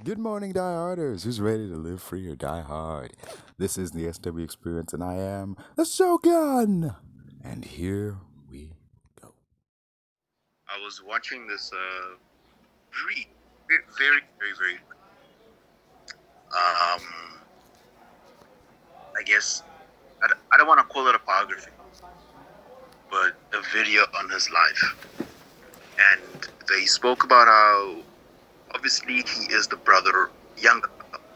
Good morning, die-harders. Who's ready to live free or die hard? This is the S&W EXPerience, and I am the Shogun. And here we go. I was watching this very I guess I don't want to call it a biography, but a video on his life, and they spoke about how obviously he is the younger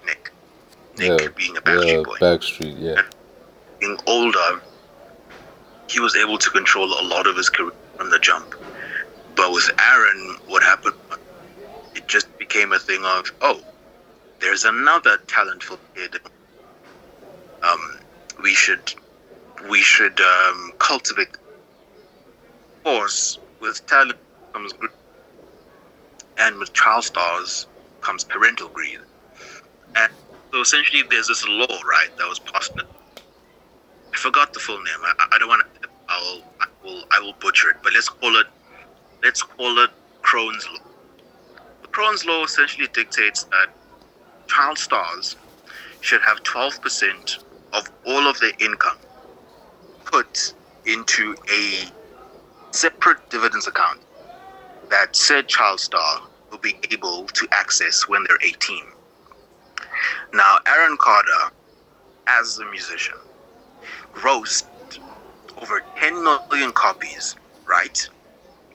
Nick being a Backstreet Boy. Backstreet, yeah. And being older, he was able to control a lot of his career from the jump. But with Aaron, what happened? It just became a thing of, oh, there's another talentful kid. We should cultivate. Of course, with talent comes greed, and with child stars comes parental greed. And so essentially, there's this law, right, that was passed. I forgot the full name. I don't want to. I will butcher it, but let's call it Crohn's law. The Crohn's law essentially dictates that child stars should have 12% of all of their income put into a separate dividends account that said child star will be able to access when they're 18. Now, Aaron Carter, as a musician, grossed over 10 million copies, right?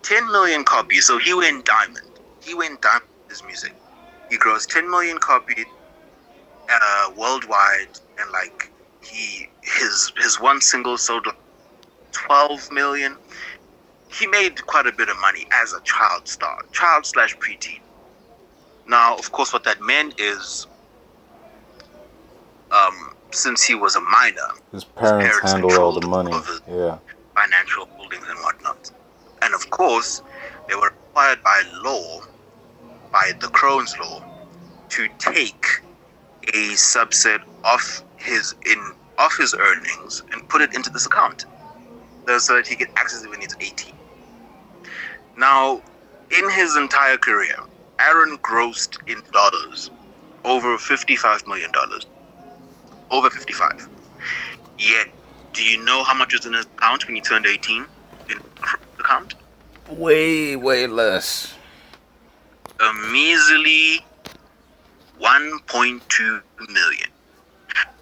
10 million copies. So he went diamond. With his music. He grossed 10 million copies worldwide, and like his one single sold 12 million. He made quite a bit of money as a child star, child/preteen. Now, of course, what that meant is, since he was a minor, his parents handled all the money, financial holdings and whatnot. And of course, they were required by law, by the Crohn's law, to take a subset of his earnings and put it into this account, so that he could access it when he's 18. Now, in his entire career, Aaron grossed in dollars over $55 million. Over 55. Yet, do you know how much was in his account when he turned 18? In the account? Way less. A measly 1.2 million.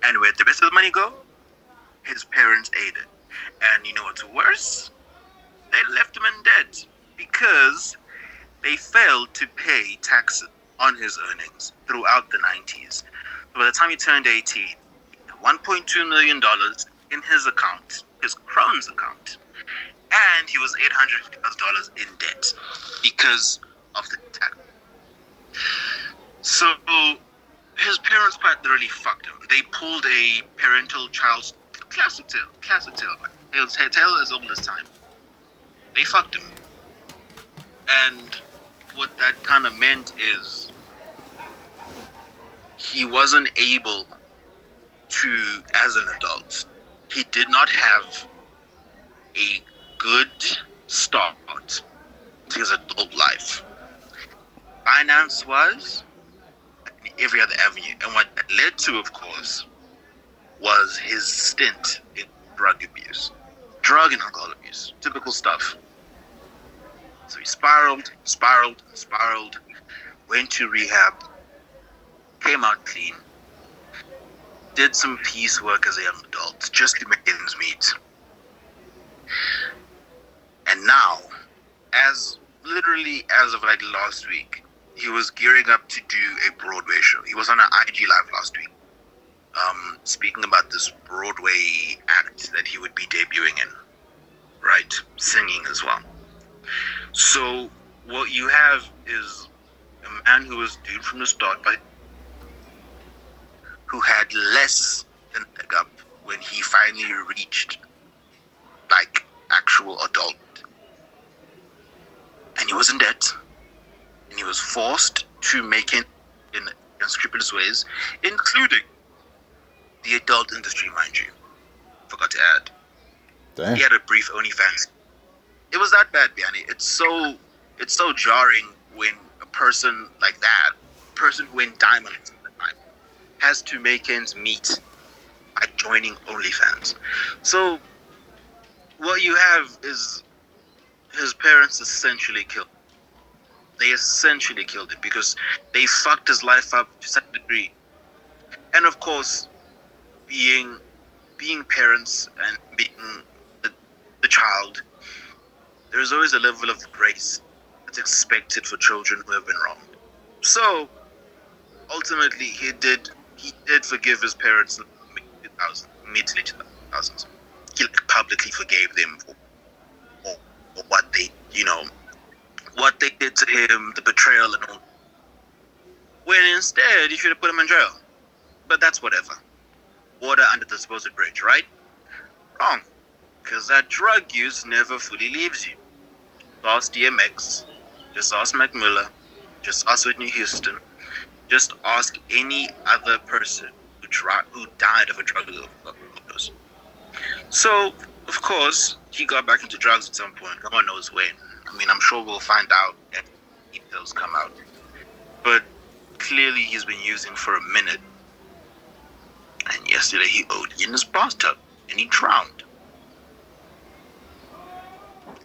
And where'd the rest of the money go? His parents aided. And you know what's worse? They left him in debt because they failed to pay taxes on his earnings throughout the 90s. So by the time he turned 18, $1.2 million in his account, his Crohn's account, and he was $850,000 in debt because of the tax. So his parents quite literally fucked him. They pulled a parental child's classic tale. Tale as old as time. They fucked him. And what that kind of meant is he wasn't able to, as an adult, he did not have a good start to his adult life. Finance-wise, every other avenue. And what that led to, of course, was his stint in drug and alcohol abuse. Typical stuff. So he spiraled, went to rehab, came out clean, did some piece work as a young adult, just to make ends meet. And now, as of like last week, he was gearing up to do a Broadway show. He was on an IG Live last week, speaking about this Broadway act that he would be debuting in, right? Singing as well. So what you have is a man who was doomed from the start, but who had less than a leg up when he finally reached like actual adult. And he was in debt, and he was forced to make it in unscrupulous ways, including the adult industry, mind you. Forgot to add. Damn. He had a brief OnlyFans. It was that bad, Biani. It's so jarring when a person like that person who went diamond at the time has to make ends meet by joining OnlyFans. So what you have is his parents essentially killed him. They essentially killed him because they fucked his life up to such a degree. And of course, being parents and being the child, there's always a level of grace that's expected for children who have been wronged. So ultimately, he did forgive his parents in the mid to late 2000s. He publicly forgave them for what they, what they did to him, the betrayal and all. When instead, you should have put him in jail. But that's whatever. Water under the supposed bridge, right? Wrong. Because that drug use never fully leaves you. Ask DMX. Just ask Mac Miller. Just ask Whitney Houston. Just ask any other person who died of a drug overdose. So, of course, he got back into drugs at some point. No one knows when. I mean, I'm sure we'll find out if details come out. But clearly he's been using for a minute. And yesterday he OD'd in his bathtub and he drowned.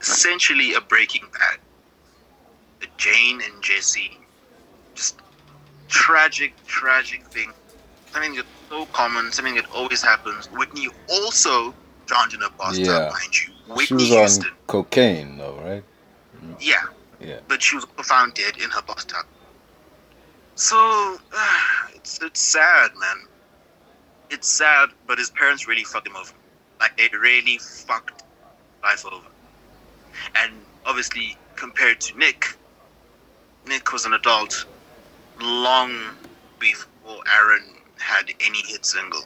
Essentially a Breaking Bad. The Jane and Jesse, just tragic thing. Something that's so common, something that always happens. Whitney also drowned in a bathtub, mind you. Whitney she was Houston. on cocaine, though, right? Yeah. But she was found dead in her bathtub. So, it's sad, man. It's sad, but his parents really fucked him over. Like, they really fucked life over. And obviously, compared to Nick was an adult long before Aaron had any hit single.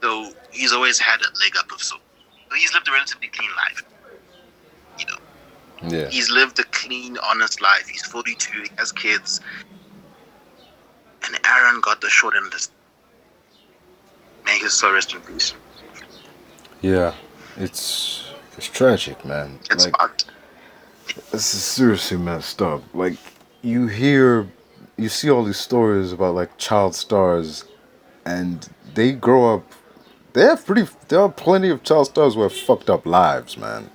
So he's always had a leg up of sorts. So he's lived a relatively clean life. Yeah. He's lived a clean, honest life. He's 42, he has kids. And Aaron got the short end of this. May his soul rest in peace. Yeah. It's tragic, man. It's fucked. This is seriously messed up. Like, you see all these stories about, like, child stars, and they grow up, there are plenty of child stars who have fucked up lives, man.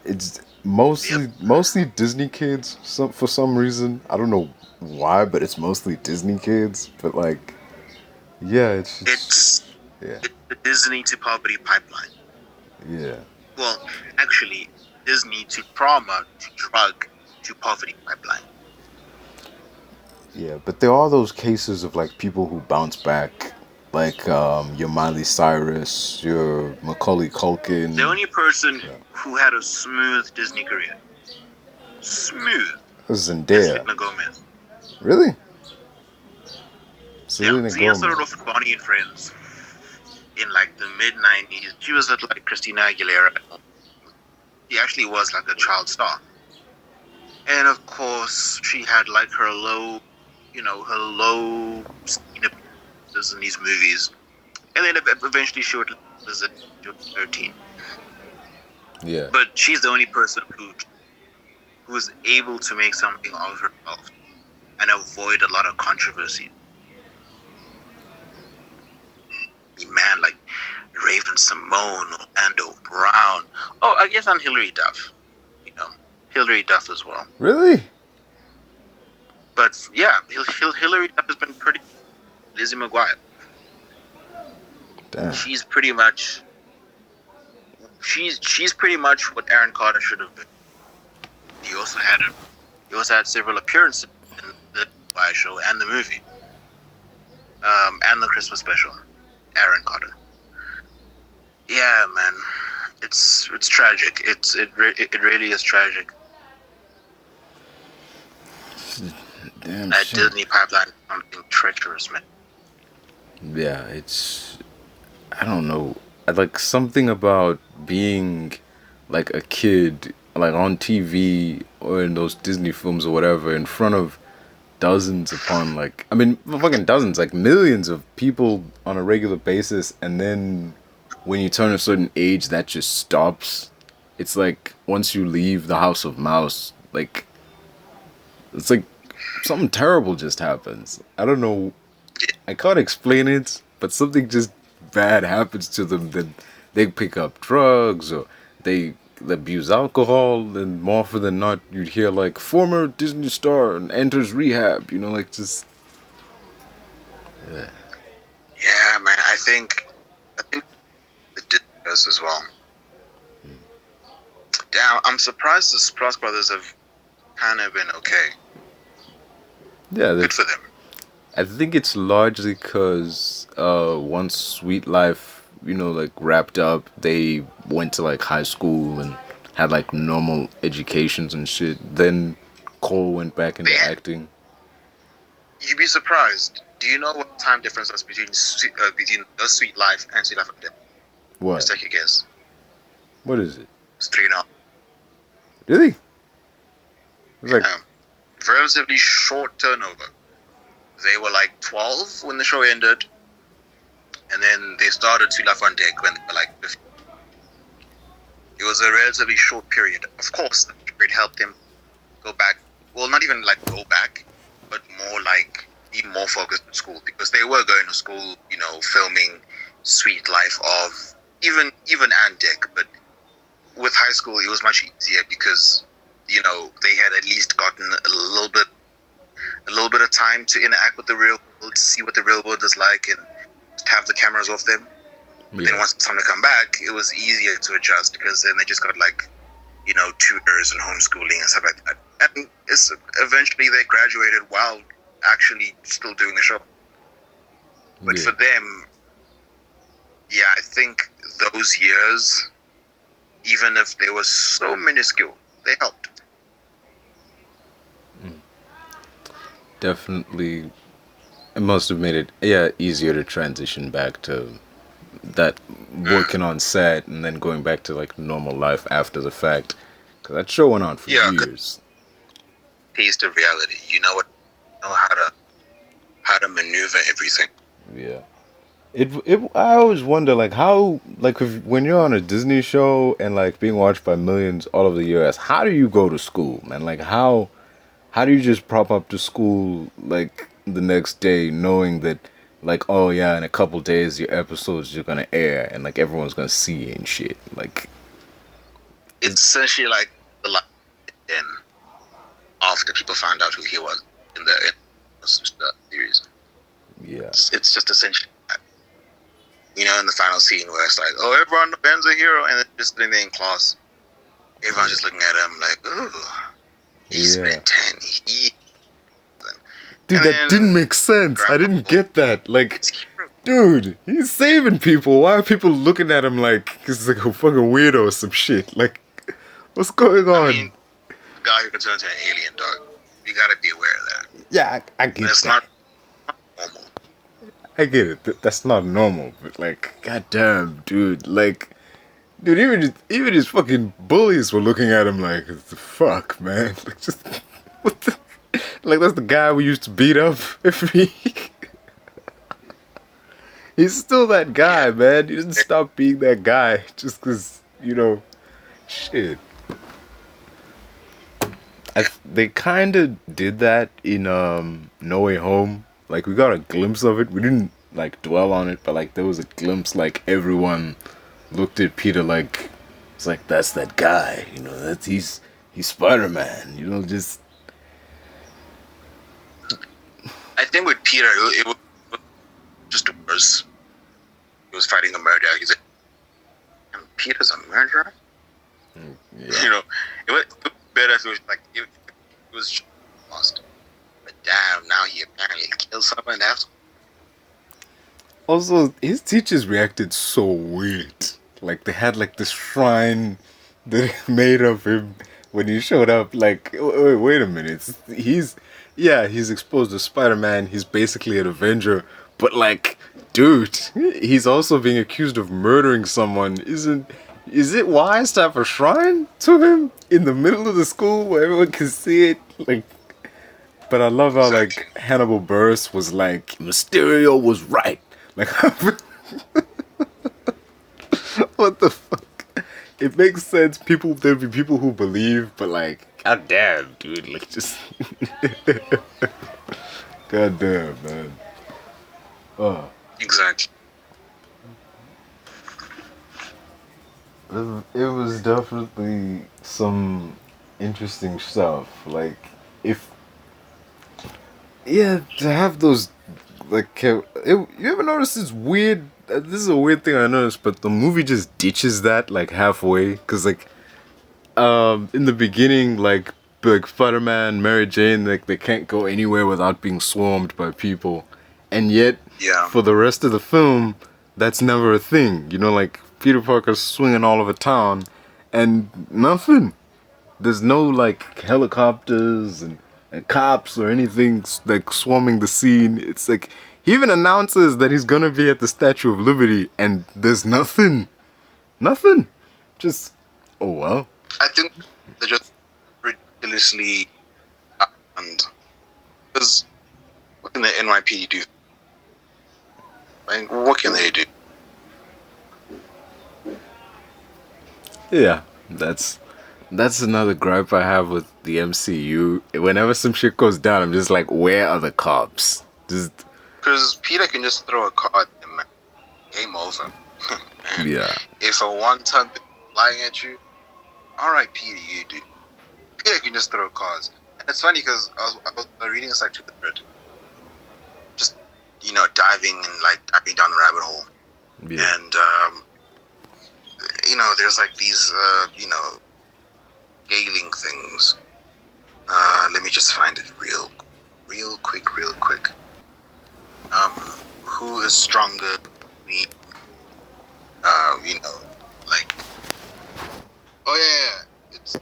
It's mostly Disney kids, for some reason. I don't know why, but it's mostly Disney kids. But, like, yeah, it's the Disney to poverty pipeline. Yeah. Well, actually, Disney to trauma to drug to poverty pipeline. Yeah, but there are those cases of, like, people who bounce back, like your Miley Cyrus, your Macaulay Culkin. The only person who had a smooth Disney career. Smooth. Zendaya. Selena Gomez. Really? Selena Gomez. She started off with Bonnie and Friends in, like, the mid-90s. She was at, like, Christina Aguilera. She actually was, like, a child star. And, of course, she had, like, her low scene appearances in these movies. And then eventually she would visit 13. Yeah. But she's the only person who was able to make something of herself and avoid a lot of controversy. Man, like Raven Simone, Orlando Brown. Oh, I guess on Hillary Duff. Hillary Duff as well. Really? But yeah, Hillary Duff has been pretty. Lizzie McGuire. Damn. She's pretty much what Aaron Carter should have been. He also had several appearances in the Wire show and the movie, and the Christmas special. Aaron Carter. Yeah, man, it's tragic. It really is tragic. Damn. That Disney pipeline is something treacherous, man. Yeah, I don't know. Like, something about being like a kid, like on TV or in those Disney films or whatever, in front of dozens upon, like, I mean, fucking dozens, like millions of people on a regular basis, and then when you turn a certain age, that just stops. It's like once you leave the House of Mouse, like, it's like something terrible just happens. I don't know. I can't explain it, but something just bad happens to them. Then they pick up drugs or they abuse alcohol, and more often than not, you'd hear like former Disney star and enters rehab. You know, like just Yeah, man. I think it did this as well. Damn, I'm surprised the Sprouse Brothers have kind of been okay. yeah. Good for them. I think it's largely because once Sweet Life, you know, like wrapped up, they went to like high school and had like normal educations and shit. Then Cole went back into Yeah. acting. You'd be surprised. Do you know what time difference is between Sweet Life and Sweet Life of Death? What? Just take a guess. What is it? It's 3 now. Really? It's like Relatively short turnover. They were like 12 when the show ended, and then they started Sweet Life on Deck when they were like 15. It was a relatively short period. Of course, the period helped them go back. Well, not even like go back, but more like be more focused in school, because they were going to school, you know, filming Sweet Life of even and Deck. But with high school, it was much easier because, you know, they had at least gotten a little bit of time to interact with the real world, see what the real world is like, and just have the cameras off them. But then once it's time to come back, it was easier to adjust, because then they just got like, you know, tutors and homeschooling and stuff like that. And eventually they graduated while actually still doing the show. But for them, yeah, I think those years, even if they were so minuscule, they helped. definitely, it must have made it easier to transition back to that working on set and then going back to like normal life after the fact, because that show went on for years. Taste of reality. You know how to maneuver everything. Yeah. I always wonder like how, like when you're on a Disney show and like being watched by millions all over the US, how do you go to school, man? Like how do you just prop up to school like the next day knowing that like, oh yeah, in a couple days your episodes are gonna air and like everyone's gonna see you and shit. Like it's essentially like the life then after people found out who he was in the series. Yeah. It's just essentially that. You know, in the final scene where it's like, oh, everyone, Ben's a hero, and then just sitting there in class, everyone's just looking at him like, ooh, he spent 10 years. Dude, that didn't make sense. I didn't get that. Like, dude, he's saving people. Why are people looking at him like he's like a fucking weirdo or some shit? Like, what's going on? I mean, the guy who can turn into an alien, dog. You gotta be aware of that. Yeah, I get That's that. not normal. I get it. That's not normal. But like, goddamn, dude. Like, dude, even his fucking bullies were looking at him like, what the fuck, man? Like, just what the. Like, that's the guy we used to beat up every week. He's still that guy, man. He doesn't stop being that guy just because, you know, shit. They kind of did that in No Way Home. Like, we got a glimpse of it. We didn't, like, dwell on it, but, like, there was a glimpse, like, everyone looked at Peter like, it's like, that's that guy. You know, he's Spider-Man. You know, just... I think with Peter, it was just worse. He was fighting a murder. He's like, and Peter's a murderer? Yeah. You know, it was better if it was like, it was just lost. But damn, now he apparently killed someone else. Also, his teachers reacted so weird. Like, they had, like, this shrine that they made of him when he showed up. Like, wait a minute. He's exposed to Spider-Man. He's basically an Avenger. But, like, dude, he's also being accused of murdering someone. Is it wise to have a shrine to him in the middle of the school where everyone can see it? Like, but I love how, like, Hannibal Buress was like, Mysterio was right. Like, what the fuck? it makes sense. There'll be people who believe, but like, god damn, dude, like just, god damn, man. Oh, Exactly. it was definitely some interesting stuff. Like, if yeah, to have those you ever notice this weird? This is a weird thing I noticed, but the movie just ditches that like halfway, cause like in the beginning, like Spider-Man, Mary Jane, like they can't go anywhere without being swarmed by people, and yet Yeah. for the rest of the film, that's never a thing. You know, like Peter Parker's swinging all over town, and nothing. There's no like helicopters and cops or anything like swarming the scene. It's like he even announces that he's gonna be at the Statue of Liberty, and there's nothing. Just oh well. I think they're just ridiculously and because what can the NYPD do? I mean, what can they do? Yeah, that's another gripe I have with the MCU. Whenever some shit goes down, I'm just like, where are the cops? Just Because Peter can just throw a card and man, game over. yeah, If a one-ton flying at you, all right, Peter, you do. Peter can just throw cards. And it's funny because I was reading a section of the thread, just diving down the rabbit hole, yeah. and there's like these scaling things. Let me just find it real quick. Who is stronger? Me. Like. Oh yeah. It's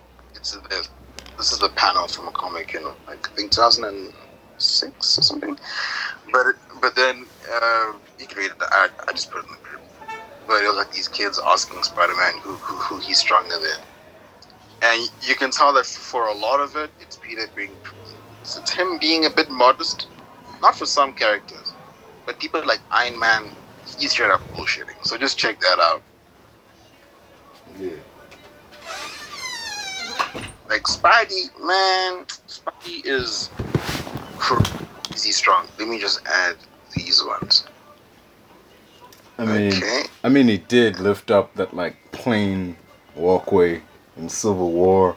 this. This is the panel from a comic in like I think 2006 or something. But then you can read it. I just put it in the group. But it was like these kids asking Spider-Man who he's stronger than. And you can tell that for a lot of it, it's Peter it's him being a bit modest. Not for some characters, but people like Iron Man, he's straight up bullshitting. So just check that out. Yeah. Like Spidey, man, Spidey is crazy strong. Let me just add these ones. Okay. I mean, he did lift up that like plane walkway in Civil War,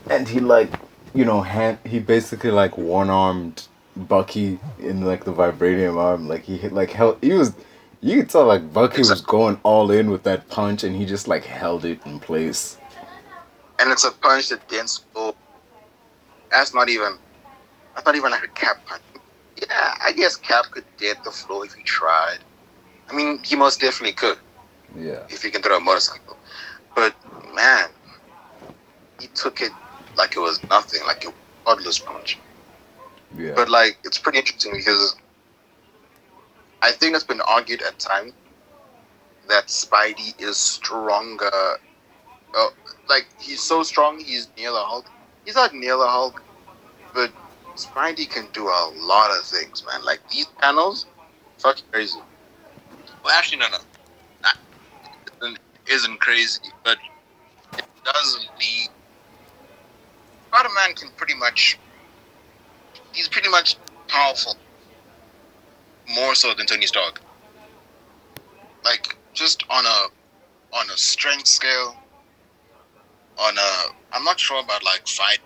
and he like, he basically like one-armed Bucky in like the vibranium arm. Like he hit like hell. You could tell like Bucky was going all in with that punch, and he just like held it in place. And it's a punch that dents floor. That's not even like a Cap punch. Yeah, I guess Cap could dent the floor if he tried. I mean, he most definitely could. Yeah. If he can throw a motorcycle. But, man, he took it like it was nothing, like a toddler's punch. Yeah. But, like, it's pretty interesting because I think it's been argued at times that Spidey is stronger. Like, he's so strong, he's near the Hulk. He's not near the Hulk, but Spidey can do a lot of things, man. Like, these panels, fucking crazy. Well, actually, no. It isn't crazy, but it does lead. Spider-Man can he's pretty much powerful. More so than Tony Stark. Like, just on a strength scale, I'm not sure about like fight,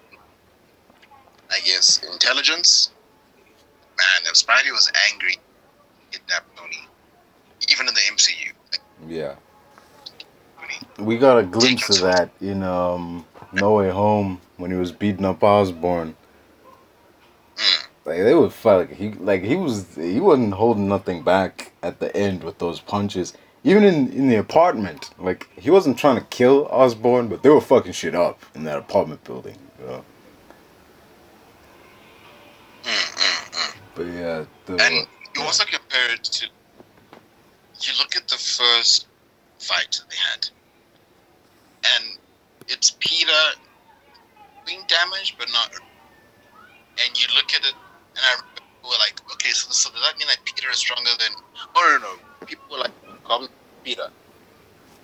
I guess, intelligence. Man, if Spidey was angry, he'd kidnap Tony. Even in the MCU. Like, yeah. We got a glimpse of that in No Way Home when he was beating up Osborn. Like they would fight. He wasn't holding nothing back at the end with those punches. Even in the apartment, like he wasn't trying to kill Osborn, but they were fucking shit up in that apartment building. You know? But yeah, and you also compare it to. You look at the first fight they had, and it's Peter doing damage, but not. And you look at it, and I remember people were like, okay, so does that mean that Peter is stronger than? Oh, no. People were like, Goblin Peter.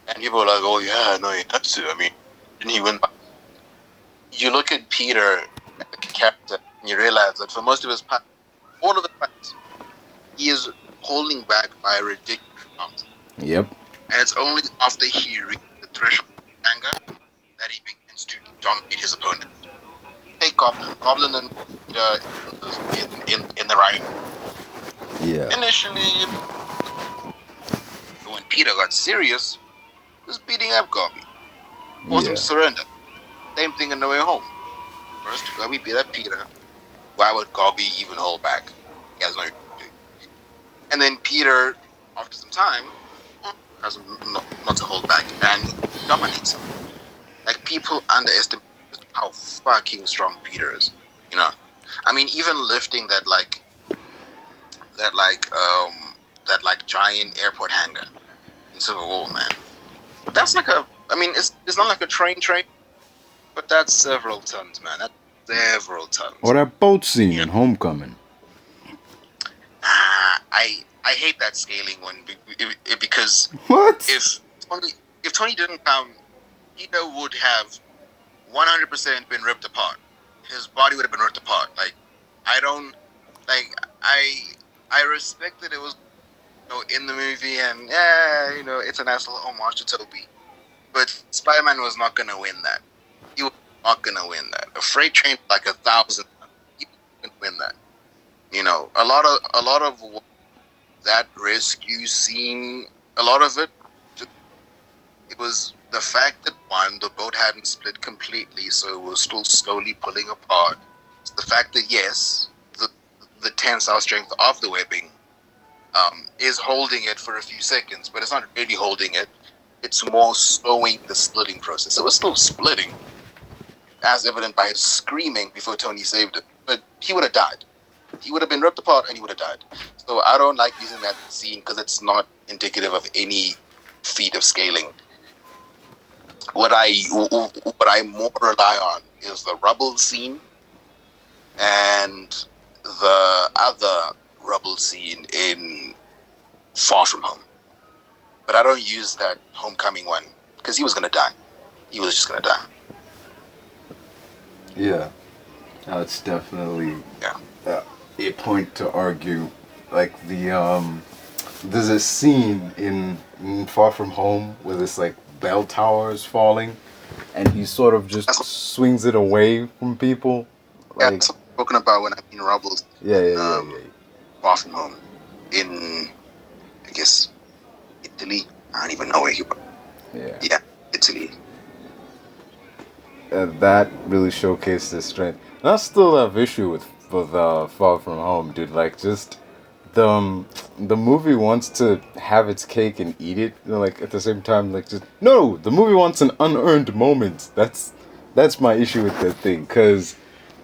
And people are like, oh yeah, no, he has to. I mean, didn't he win? You look at Peter, the character, and you realize that for most of his part, all of the fights, he is holding back by a ridiculous amount. Yep. And it's only after he reaches the threshold of anger that he begins to dominate his opponent. Take Goblin and in the right. Yeah. Initially, when Peter got serious, he was beating up Gobby. Forced him to surrender. Same thing in No Way Home. First, Gobby beat up Peter. Why would Gobby even hold back? He has no reason to. And then Peter, after some time, has not to hold back and dominates him. Like, people underestimate how fucking strong Peter is. You know, I mean, even lifting that giant airport hangar in Civil War, man. That's like it's not like a train, but that's several tons, man. That's several tons. Or that boat scene in Homecoming. I hate that scaling one because What? if Tony didn't come, Peter would have 100% been ripped apart. His body would have been ripped apart. Like, I respect that it was, in the movie, and it's a nice little homage to Toby. But Spider-Man was not gonna win that. He was not gonna win that. A freight train like 1,000, he couldn't win that. A lot of that rescue scene, a lot of it was the fact that the boat hadn't split completely, so it was still slowly pulling apart. It's the fact that yes, the tensile strength of the webbing is holding it for a few seconds, but it's not really holding it. It's more slowing the splitting process. It was still splitting, as evident by his screaming before Tony saved it. But he would have died. He would have been ripped apart and he would have died. So I don't like using that scene because it's not indicative of any feat of scaling. What I more rely on is the rubble scene and the other rubble scene in Far From Home. But I don't use that Homecoming one because he was going to die. He was just going to die. Yeah. That's definitely Yeah. A point to argue. Like, there's a scene in Far From Home where this, like, bell tower is falling and he sort of just swings it away from people. Like, that's spoken about when I mean rubbles. Yeah. Far From Home. In, I guess, Italy. I don't even know where he was. Yeah, Italy. That really showcased his strength. And I still have issue with Far From Home, dude. Like, just the movie wants to have its cake and eat it. Like, at the same time, like, just no. The movie wants an unearned moment. That's my issue with that thing. Cause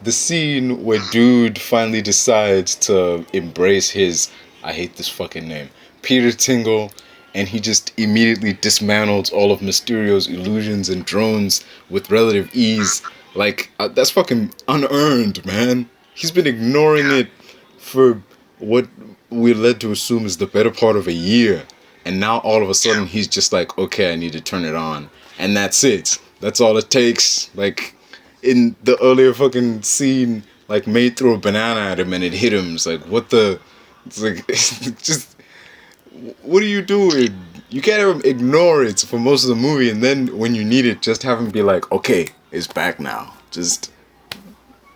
the scene where dude finally decides to embrace his, I hate this fucking name, Peter Tingle, and he just immediately dismantles all of Mysterio's illusions and drones with relative ease. Like, that's fucking unearned, man. He's been ignoring it for what we're led to assume is the better part of a year. And now all of a sudden he's just like, okay, I need to turn it on. And that's it. That's all it takes. Like, in the earlier fucking scene, like, May threw a banana at him and it hit him. It's like, what the... It's like, just... What are you doing? You can't even ignore it for most of the movie, and then when you need it, just have him be like, okay, it's back now. Just...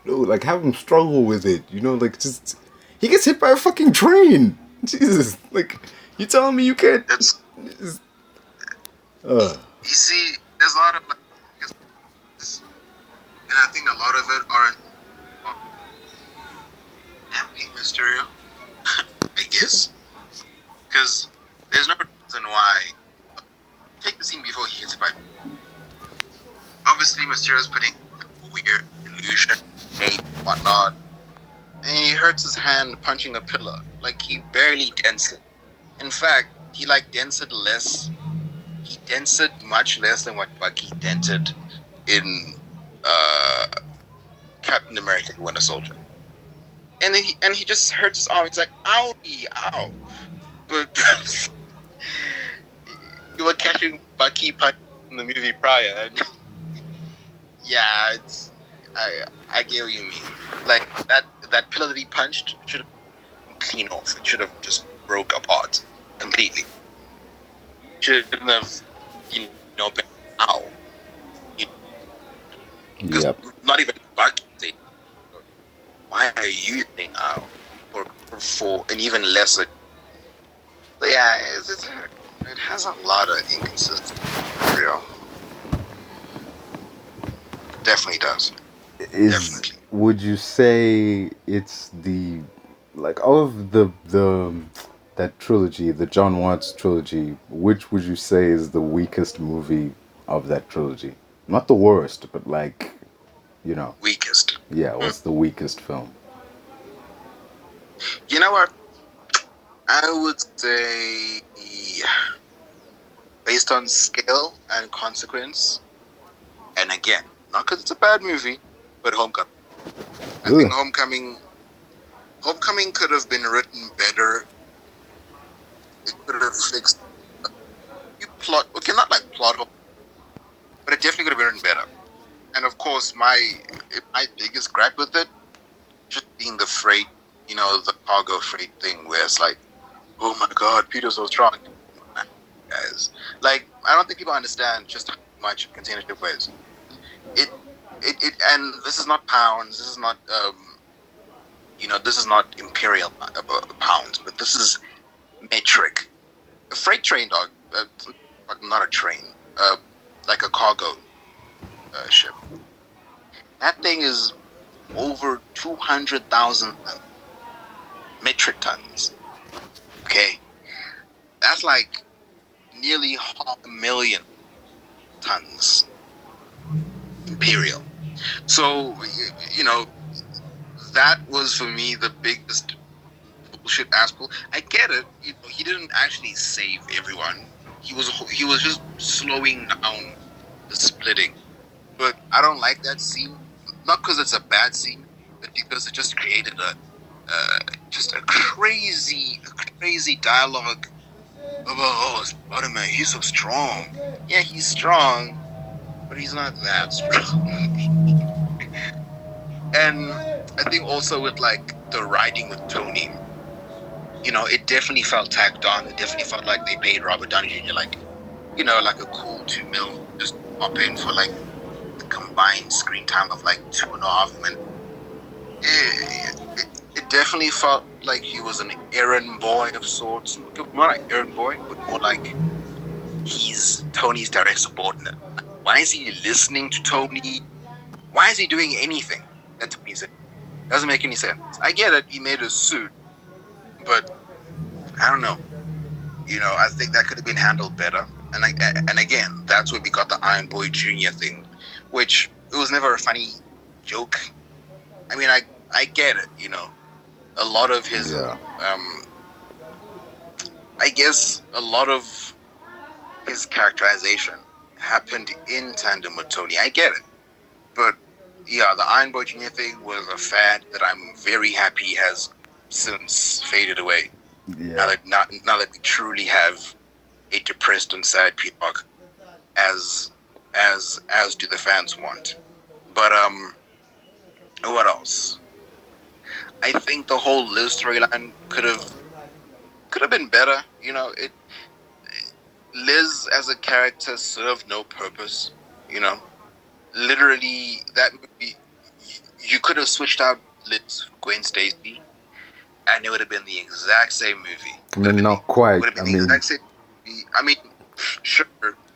No, like, have him struggle with it. Like, just... He gets hit by a fucking train! Jesus. Like, you telling me you can't... You see, there's a lot of... And I think a lot of it are empty Mysterio, I guess. Because there's no reason why. Take the scene before he gets hit by. Obviously, Mysterio's putting weird illusion, hate, whatnot. And he hurts his hand punching a pillar. Like, he barely dents it. In fact, he, dents it less. He dents it much less than what Bucky dented in Captain America: Winter Soldier. And then he just hurts his arm. He's like, owie, ow. But you were catching Bucky punch in the movie prior. And yeah, it's I get what you mean. Like that pillar that he punched should have clean off. It should have just broke apart completely. Shouldn't have, been ow. Because Yep. not even Bucky saying, why are you saying ow? Or for an even lesser. But yeah, it has a lot of inconsistency. Real. Definitely does. Definitely. Would you say it's the like of the that trilogy, the John Watts trilogy, which would you say is the weakest movie of that trilogy? Not the worst, but like, Weakest. yeah, what's the weakest film? You know what? I would say, based on scale and consequence, and again, not because it's a bad movie, but Homecoming. I think Homecoming could have been written better. It could have fixed a few plot, okay, not like plot hole, but it definitely could have been written better. And of course, my biggest gripe with it just being the freight, the cargo freight thing, where it's like, oh my God, Peter's so strong, guys. Like, I don't think people understand just how much container ship weighs. It, and this is not pounds. This is not, this is not imperial pounds, but this is metric. A freight train, dog, not a train, like a cargo ship. That thing is over 200,000 metric tons. Okay, that's like nearly 500,000 tons imperial. So that was for me the biggest bullshit asshole. I get it. He didn't actually save everyone. He was just slowing down the splitting. But I don't like that scene. Not because it's a bad scene, but because it just created just a crazy dialogue about, Spider-Man, he's so strong. Yeah, he's strong, but he's not that strong. And I think also with like the riding with Tony, it definitely felt tacked on. It definitely felt like they paid Robert Downey Jr. like a cool $2 million just pop in for like the combined screen time of like 2.5 minutes. It definitely felt like he was an errand boy of sorts. Not an errand boy, but more like he's Tony's direct subordinate. Why is he listening to Tony? Why is he doing anything that Tony said? Doesn't make any sense. I get it. He made a suit, but I don't know. I think that could have been handled better. And again, that's where we got the Iron Boy Jr. thing, which it was never a funny joke. I mean, I get it. A lot of his, I guess, a lot of his characterization happened in tandem with Tony. I get it, but yeah, the Iron Boy Jr. thing was a fad that I'm very happy has since faded away. Yeah. Now that we truly have a depressed and sad Peter Parker, as do the fans want. But what else? I think the whole Liz storyline could have been better. Liz as a character served no purpose. Literally that movie, you could have switched out Liz for Gwen Stacy, and it would have been the exact same movie. I mean, not quite. Would have been the exact same movie. I mean, sure,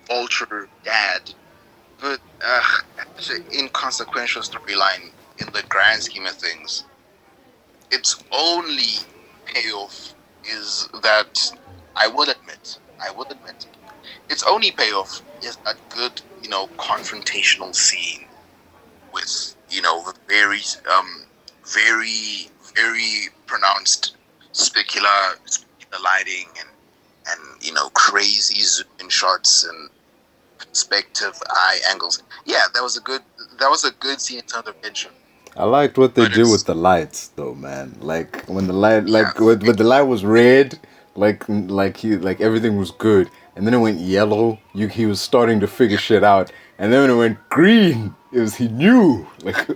Vulture, Dad, but such an inconsequential storyline in the grand scheme of things. Its only payoff is that I would admit, its only payoff is that good, confrontational scene with, very, very pronounced specular lighting and crazy zoom in shots and perspective eye angles. Yeah, that was a good scene in terms of tension. I liked what they did with the lights, though, man. Like when the light, when the light was red, like everything was good. and then it went yellow. He was starting to figure shit out, and then when it went green, he knew. Like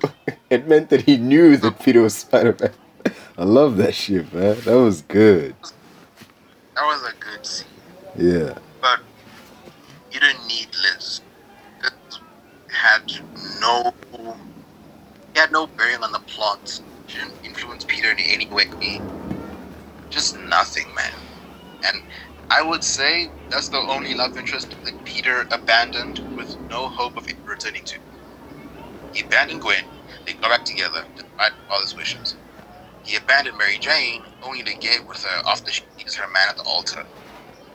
it meant that he knew So that Peter was Spider-Man. I love that shit, man. That was good. that was a good scene. Yeah. But you didn't need Liz. Liz had no he had no bearing on the plot. She didn't influence Peter in any way. Just nothing, man. And I would say that's the only love interest that Peter abandoned with no hope of it returning to. He abandoned Gwen. They got back together despite all his wishes. He abandoned Mary Jane only to get with her after she meets her man at the altar.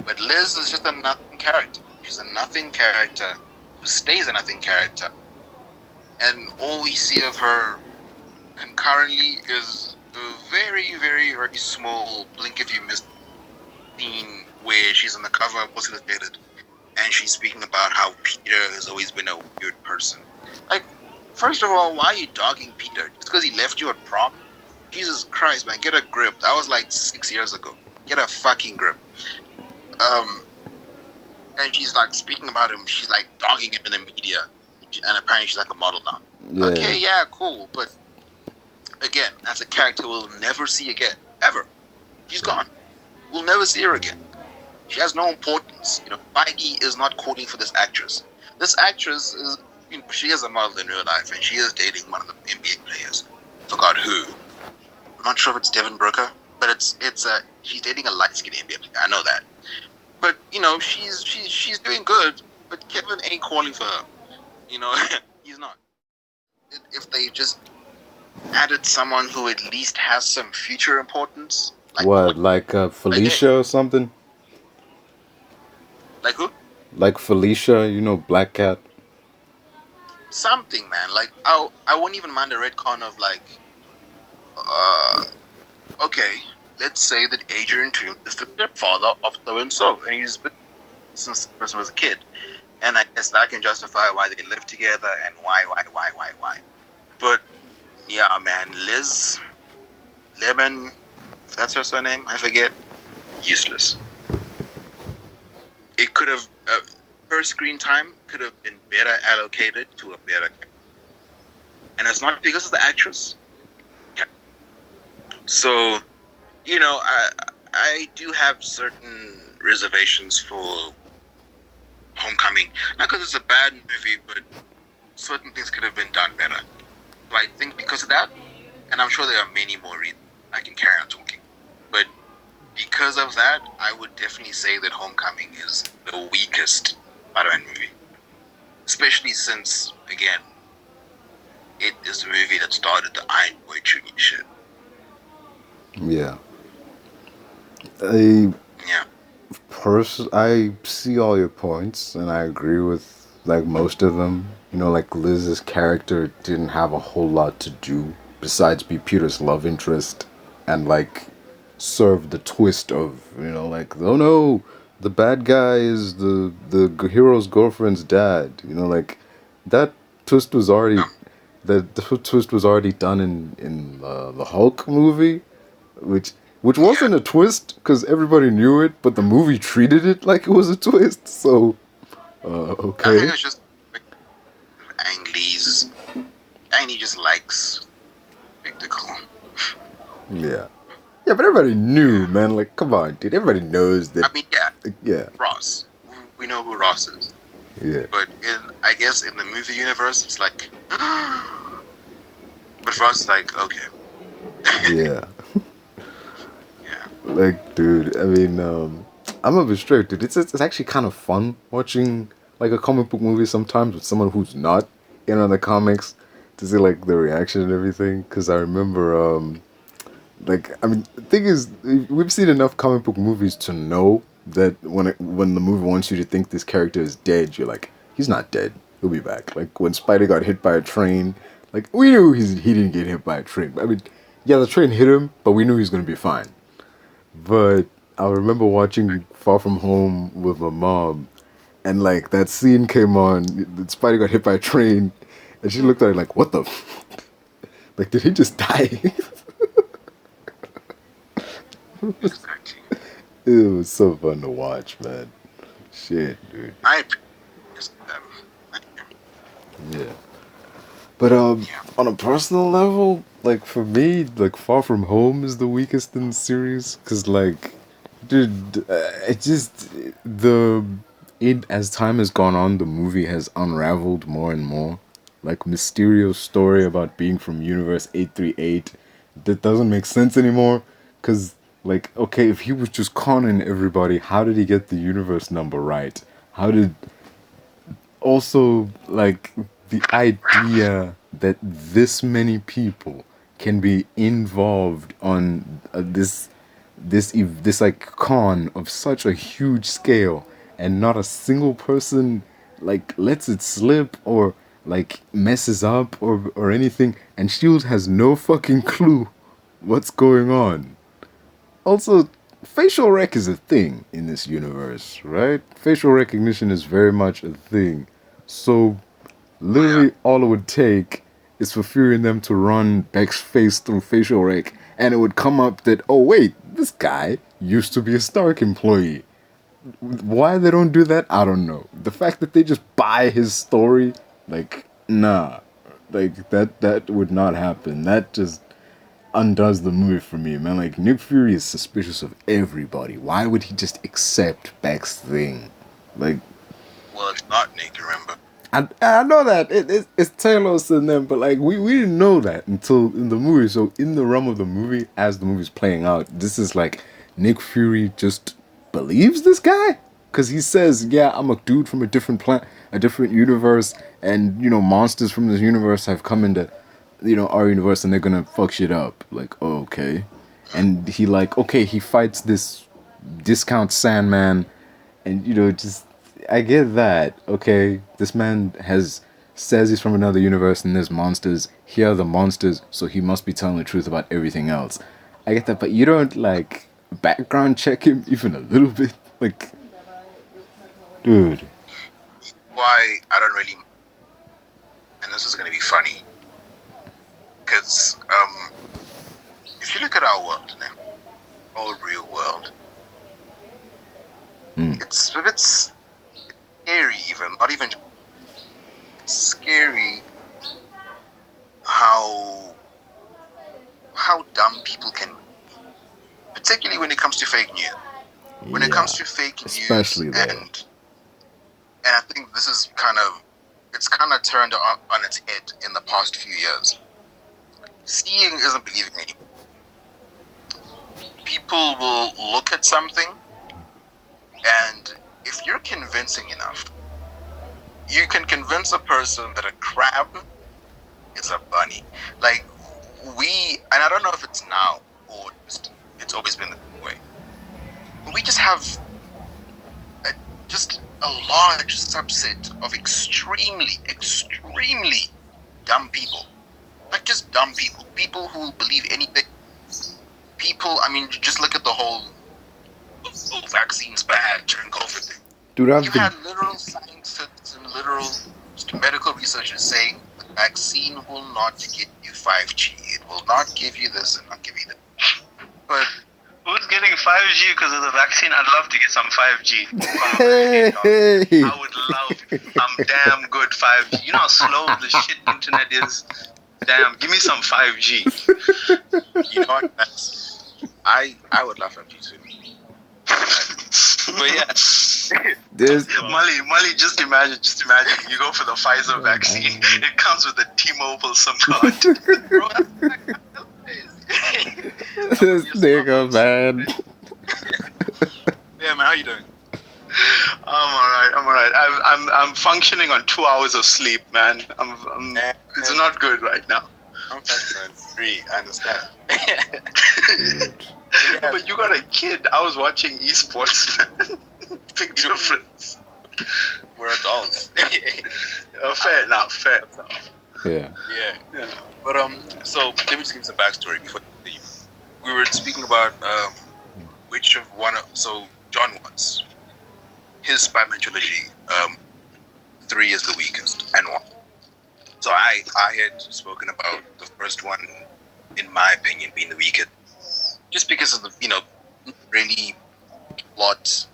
But Liz is just a nothing character. She's a nothing character who stays a nothing character. And all we see of her concurrently is a very, very, very small blink if you missed scene where she's on the cover of What's Illustrated and she's speaking about how Peter has always been a weird person. Like, first of all, why are you dogging Peter? Just because he left you at prom? Jesus Christ, man, get a grip. That was like 6 years ago. Get a fucking grip. And she's like speaking about him. She's like dogging him in the media, and apparently she's like a model now. Yeah. Okay, yeah, cool, but again, that's a character we'll never see again, ever. She's gone. We'll never see her again. She has no importance. You know, Spidey is not calling for this actress. This actress is, you know, she is a model in real life, and she is dating one of the NBA players. Forgot who. I'm not sure if it's Devin Booker, but she's dating a light-skinned NBA player. I know that. But you know, she's doing good. But Kevin ain't calling for her. You know, he's not. If they just added someone who at least has some future importance, Like Felicia or something? Like who? Like Felicia, you know, Black Cat. Something, man. Like I wouldn't even mind a retcon of like, okay, let's say that Adrian Toon is the stepfather of so and so, and he's been since the person was a kid, and I guess that can justify why they live together and why. But yeah, man, Liz Lemon, if that's her surname, I forget. Useless. It could have her screen time could have been better allocated to a better character. And it's not because of the actress. Yeah. So, you know, I do have certain reservations for Homecoming. Not because it's a bad movie, but certain things could have been done better. So I think because of that, and I'm sure there are many more reasons I can carry on talking, but because of that, I would definitely say that Homecoming is the weakest Spider-Man movie. Especially since, again, it is the movie that started the Iron Boy Jr. shit. Yeah. Yeah. I see all your points, and I agree with like most of them. You know, like Liz's character didn't have a whole lot to do besides be Peter's love interest and like serve the twist of, you know, like, oh no, the bad guy is the hero's girlfriend's dad. You know, like that twist was already the twist was already done in the Hulk movie, which wasn't a twist because everybody knew it, but the movie treated it like it was a twist. So, I okay. think it's just Ang Lee just likes spectacle. Yeah. Yeah, but everybody knew, man. Like, come on, dude. Everybody knows that. I mean, yeah, Yeah. Ross. We know who Ross is. Yeah. But I guess in the movie universe, it's like, but for us, it's like, okay. Yeah. Yeah. Like, dude, I mean, I'm gonna be straight, dude. It's actually kind of fun watching like a comic book movie sometimes with someone who's not in on the comics to see like the reaction and everything. Because I remember, like, I mean, the thing is, we've seen enough comic book movies to know that when the movie wants you to think this character is dead, you're like, he's not dead. He'll be back. Like when Spidey got hit by a train, like we knew he didn't get hit by a train. I mean, yeah, the train hit him, but we knew he was gonna be fine. But I remember watching Far From Home with my mom, and like that scene came on. Spidey got hit by a train, and she looked at it like, "What the? Like, did he just die?" Exactly. It was so fun to watch, man. Shit, dude. I appreciate them. Yeah. But Yeah. on a personal level, like for me, like Far From Home is the weakest in the series, cause like, dude, it just the it as time has gone on, the movie has unraveled more and more. Like Mysterio's story about being from Universe 838, that doesn't make sense anymore, cause like okay, if he was just conning everybody, how did he get the universe number right? How did also like the idea that this many people can be involved on this like con of such a huge scale and not a single person like lets it slip or like messes up or anything, and Shield has no fucking clue what's going on. Also, facial rec is a thing in this universe, right? Facial recognition is very much a thing. So, Oh yeah. literally, all it would take is for Fury and them to run Beck's face through facial rec, and it would come up that, oh, wait, this guy used to be a Stark employee. Why they don't do that, I don't know. The fact that they just buy his story, like, nah. Like, that would not happen. That just undoes the movie for me, man. Like Nick Fury is suspicious of everybody. Why would he just accept Beck's thing? Like Well, it's not Nick. Remember? I know that it's Talos and them, but like we didn't know that until in the movie. So in the realm of the movie, as the movie's playing out, this is like Nick Fury just believes this guy because he says, "Yeah, I'm a dude from a different planet, a different universe, and you know monsters from this universe have come into our universe and they're gonna fuck shit up." Like, oh, okay, and he like okay, he fights this discount Sandman, and just I get that. Okay, this man says he's from another universe and there's monsters. Here are the monsters, so he must be telling the truth about everything else. I get that, but you don't like background check him even a little bit, like, dude. Why I don't really. And this is going to be funny because if you look at our world now, our real world, it's a bit scary. Even not even scary how dumb people can be, particularly when it comes to fake news. When it comes to fake news, especially there. And I think this is it's kind of turned on its head in the past few years. Seeing isn't believing anymore. People will look at something, and if you're convincing enough, you can convince a person that a crab is a bunny. Like and I don't know if it's now or it's always been the way. We just have a large subset of extremely dumb people. Like just dumb people. People who believe anything. People, I mean, just look at the whole vaccines bad during COVID thing. Dude, you had literal scientists and literal medical researchers saying the vaccine will not give you 5G. It will not give you this and not give you that. But who's getting 5G because of the vaccine? I'd love to get some 5G. Hey. I would love some damn good 5G. You know how slow the shit internet is? Damn, give me some 5G. You know what? I would love 5G too. But yeah. Molly, just imagine you go for the Pfizer vaccine. It comes with a T-Mobile SIM card. Bro, this nigga, man. Yeah, man, how you doing? I'm alright. I'm functioning on 2 hours of sleep, man. It's not good right now. I'm functioning on 3. I understand. But you got a kid. I was watching esports. Big difference. We're adults. Fair enough. Yeah. But so let me just give you some backstory before we were speaking about so John Watts, his Spider-Man trilogy, 3 is the weakest and 1. So I had spoken about the first one, in my opinion, being the weakest, just because of the really plot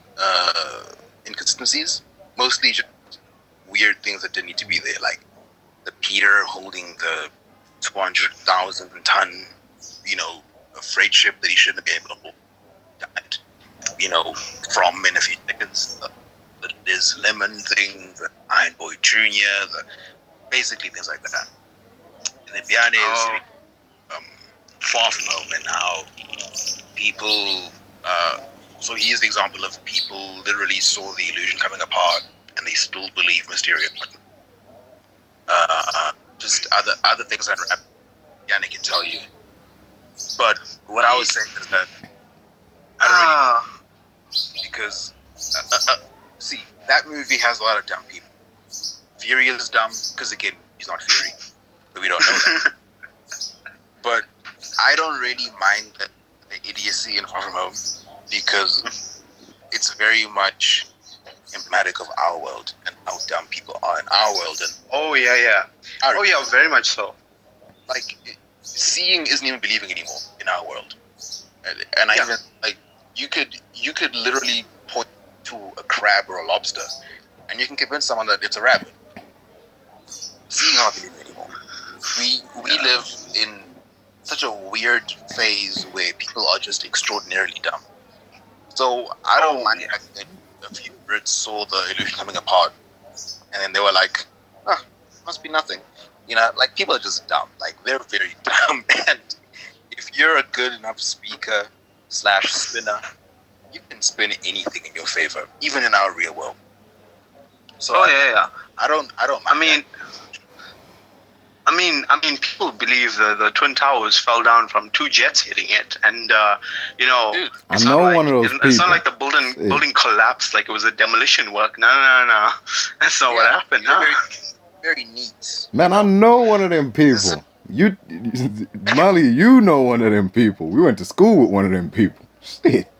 inconsistencies, mostly just weird things that didn't need to be there, like the Peter holding the 200,000 ton, a freight ship that he shouldn't be able to hold, died, from in a few seconds. The Liz Lemon thing, the Iron Boy Jr., basically things like that. And then beyond is Far From Home and how people. So he is the example of people literally saw the illusion coming apart and they still believe Mysterio. Just other things that Yannick can tell you. But what I was saying is that I don't really, because see, that movie has a lot of dumb people. Fury is dumb because again he's not Fury, but we don't know that. But I don't really mind the idiocy in Far From Home because it's very much emblematic of our world and how dumb people are in our world. And very much so. Like, seeing isn't even believing anymore in our world. And I even, like, you could literally point to a crab or a lobster and you can convince someone that it's a rabbit. Seeing not believing anymore. We live in such a weird phase where people are just extraordinarily dumb. So I don't mind that a few Brits saw the illusion coming apart and then they were like, must be nothing. Like, people are just dumb. Like, they're very dumb. And if you're a good enough speaker / spinner, you can spin anything in your favor, even in our real world. So I don't mind. I mean, people believe the Twin Towers fell down from 2 jets hitting it, and Dude, I know one of those people. It's not like the building collapsed, like it was a demolition work. No. That's not what happened. Very, very neat. Man, I know one of them people. You, Molly, you know one of them people. We went to school with one of them people. Shit.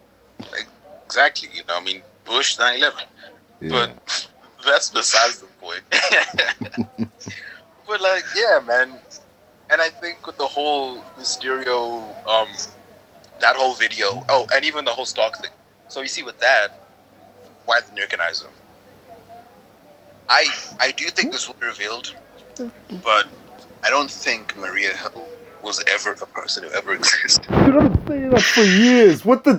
Exactly. Bush 9/11. Yeah. But that's besides the point. But man. And I think with the whole Mysterio, that whole video, and even the whole stock thing. So you see with that, why didn't you recognize him? I do think this will be revealed, but I don't think Maria Hill was ever a person who ever existed. Dude, I've been saying that for years. What the?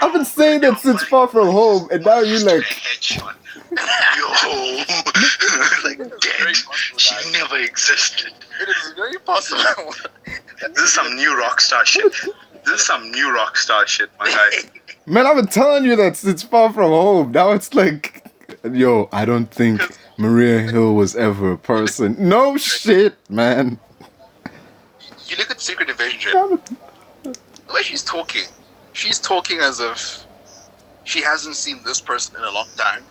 I've been saying that since Far From Home, and now you're like... Headshot. Like, dead. She never existed. It is very possible. This is some new rockstar shit. My guy. Man, I've been telling you that since Far From Home. Now it's like... Yo, I don't think Maria Hill was ever a person. No shit, man. You look at Secret Invasion, the way she's talking as if she hasn't seen this person in a long time.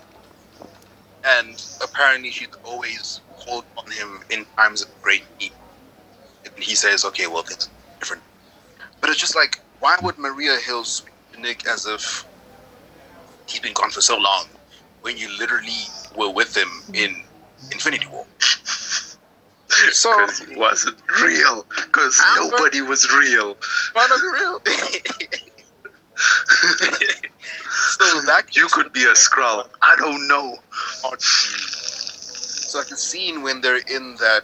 And apparently she's always called on him in times of great need. And he says, okay, well, that's different. But it's just like, why would Maria Hill speak to Nick as if he's been gone for so long when you literally were with him in Infinity War? So because it wasn't real. Because nobody was real. None of real. So that you could be a Skrull. I don't know. So like the scene when they're in that,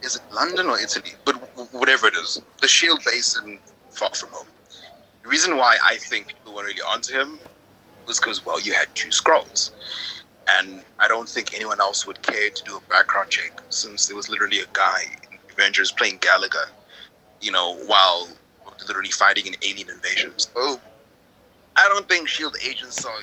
is it London or Italy? But whatever it is, the Shield base in Far From Home. The reason why I think people weren't really onto him was because, well, you had 2 Skrulls. And I don't think anyone else would care to do a background check since there was literally a guy in Avengers playing Gallagher, while literally fighting an alien invasion. So I don't think SHIELD agents are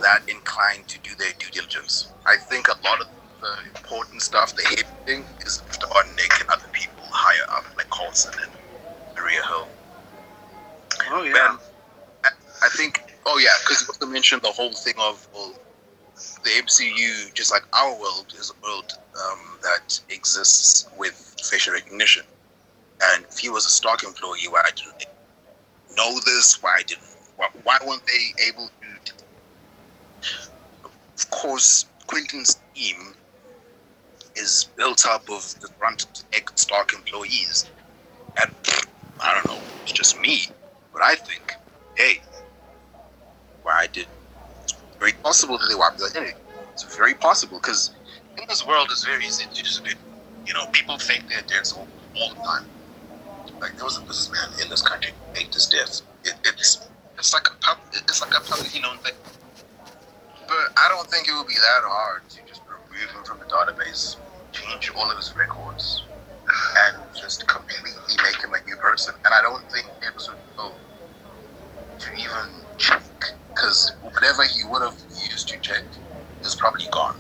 that inclined to do their due diligence. I think a lot of the important stuff, the heavy thing, is left on Nick and other people higher up, like Coulson and Maria Hill. Oh yeah. But I think. Oh yeah, because you also mentioned the whole thing of, well, the MCU, just like our world, is a world that exists with facial recognition. And if he was a Stark employee, why didn't they know this? Why weren't they able to? Of course, Quentin's team is built up of the front Stark employees, and I don't know, it's just me. But I think, hey, why did it's very possible that they wiped their identity. It's very possible because in this world it's very easy to just people fake their deaths all the time. Like there was a businessman in this country who faked his death. It's like a publicly known thing. But I don't think it would be that hard to just remove him from the database, change all of his records, and just completely make him a new person. And I don't think papers would go to even check, because whatever he would have used to check is probably gone.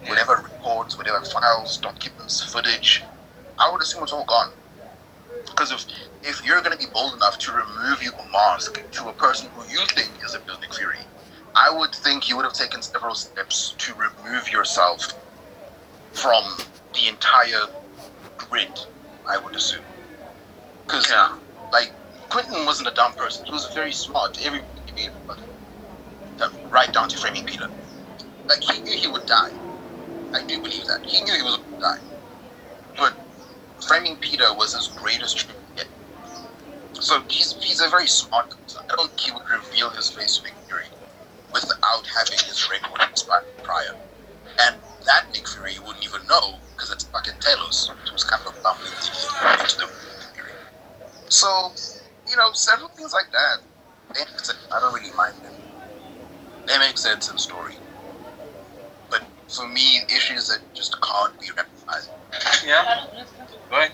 Whatever records, whatever files, documents, footage, I would assume it's all gone. Because if you're going to be bold enough to remove your mask to a person who you think is a Nick Fury, I would think you would have taken several steps to remove yourself from the entire grid, I would assume. Because, Quentin wasn't a dumb person. He was very smart. Everybody, right down to Framing Peter. Like, he knew he would die. I do believe that. He knew he was going to die. But Framing Peter was his greatest trick yet. So he's a very smart person. I don't think he would reveal his face to Nick Fury without having his record expired prior. And that Nick Fury wouldn't even know because it's fucking Talos, who's kind of a bumbling idiot into the Fury. So, several things like that, I don't really mind them. They make sense in story. But for me, issues that just can't be rectified. Yeah. Go ahead.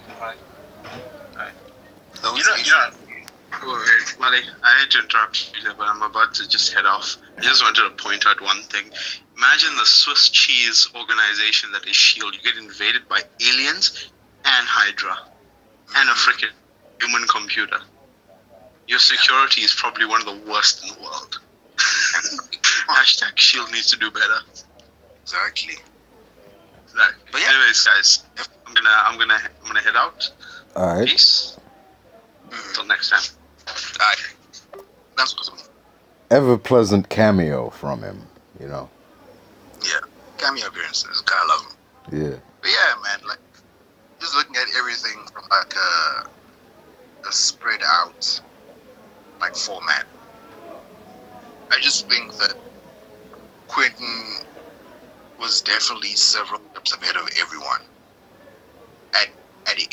Wally, I hate to interrupt you, but I'm about to just head off. I just wanted to point out one thing. Imagine the Swiss cheese organization that is S.H.I.E.L.D. You get invaded by aliens and Hydra and a freaking human computer. Your security is probably one of the worst in the world. Hashtag S.H.I.E.L.D. needs to do better. Exactly. But yeah. Anyways, guys, I'm gonna head out. All right. Peace. Until next time. Alright. That's awesome. Ever pleasant cameo from him, Yeah. Cameo appearances. Gotta love him. Yeah. But yeah, man, like, just looking at everything from like a spread out like format. I just think that Quentin was definitely several steps ahead of everyone at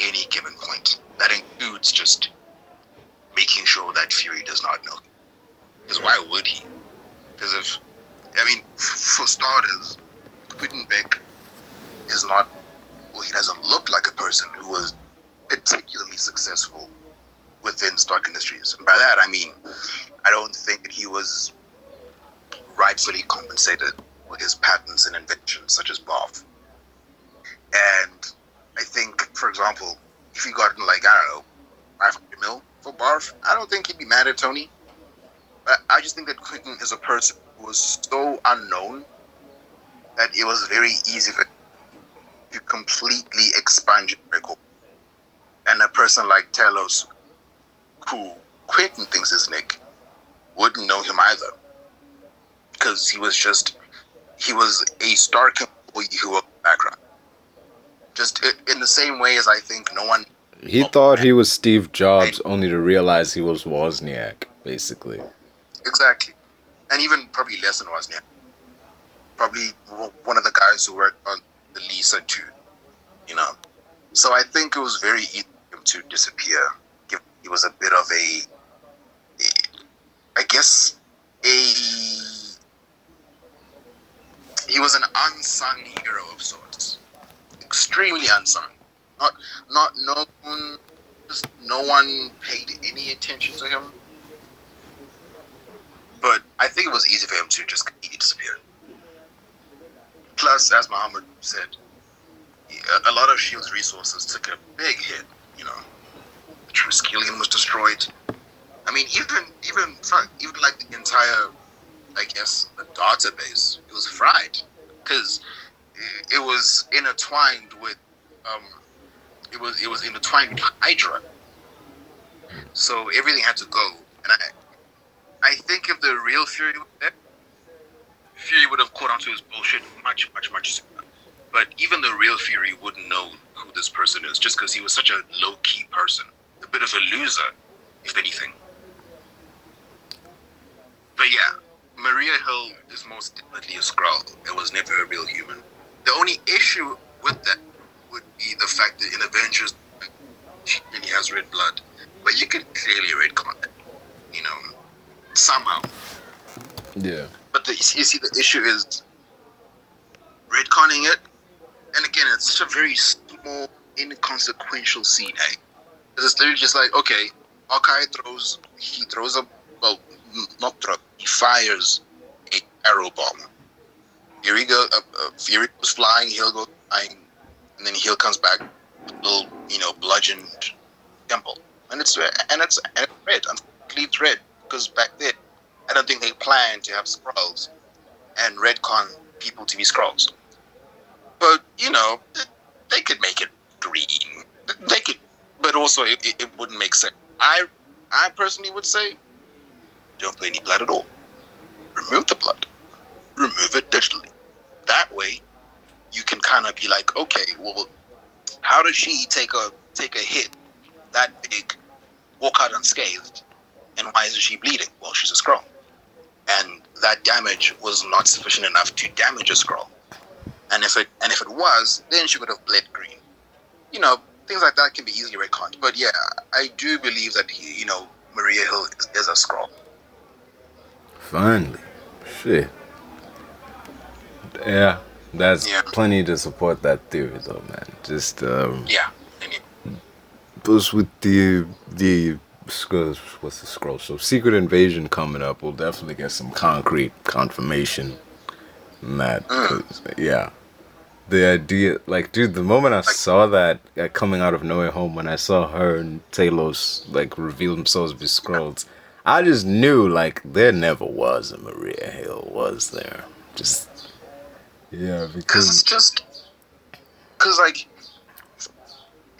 any given point. That includes just making sure that Fury does not know. Because why would he? Because for starters, Quentin Beck is not, he doesn't look like a person who was particularly successful within Stark Industries. And by that, I mean, I don't think that he was rightfully compensated for his patents and inventions, such as Barf. And I think, for example, if he got, 500 mil for Barf, I don't think he'd be mad at Tony. But I just think that Quentin is a person who was so unknown that it was very easy for him to completely expunge his record. And a person like Talos, who Quentin thinks is Nick, wouldn't know him either. Because he was a Stark employee who worked in the background. Just in the same way as I think no one... He thought he was Steve Jobs only to realize he was Wozniak, basically. Exactly. And even probably less than Wozniak. Probably one of the guys who worked on the Lisa too, So I think it was very easy for him to disappear. He was a bit of he was an unsung hero of sorts. Extremely unsung. Not known, just no one paid any attention to him. But I think it was easy for him to just completely disappear. Plus, as Muhammad said, a lot of S.H.I.E.L.D's resources took a big hit, The True Skillion was destroyed. I mean, even like the entire, the database, it was fried. Because it was intertwined with, it was intertwined with Hydra. So everything had to go. And I think if the real Fury was there, Fury would have caught onto his bullshit much, much, much sooner. But even the real Fury wouldn't know who this person is, just because he was such a low-key person. A bit of a loser, if anything. But yeah, Maria Hill is most definitely a Skrull. It was never a real human. The only issue with that would be the fact that in Avengers, she really has red blood. But you could clearly retcon it, you know, somehow. Yeah. But you see, the issue is retconning it. And again, it's such a very small, inconsequential scene, eh? It's literally just like, okay, Hawkeye he fires a arrow bomb. Here he goes, Fury goes flying, he'll go flying, and then Heal comes back, little, bludgeoned temple. And it's red, unfortunately it's red, because back then, I don't think they planned to have Skrulls and retcon people to be Skrulls. But, they could make it green. They could, but also it wouldn't make sense. I personally would say, don't put any blood at all. Remove the blood. Remove it digitally. That way, you can kind of be like, okay, well, how does she take a hit that big, walk out unscathed, and why isn't she bleeding? Well, she's a Skrull, and that damage was not sufficient enough to damage a Skrull. And if it was, then she would have bled green. Things like that can be easily retconned. But yeah, I do believe that Maria Hill is a Skrull. Finally. Shit. Yeah, that's plenty to support that theory, though, man. Just Yeah. Plus with the what's the scroll? So Secret Invasion coming up, we'll definitely get some concrete confirmation on that. 'Cause, yeah. The idea, like, dude, the moment I saw that coming out of No Way Home, when I saw her and Talos, like, reveal themselves to be Skrulls, I just knew, like, there never was a Maria Hill, was there? Just, yeah, because... Because, like,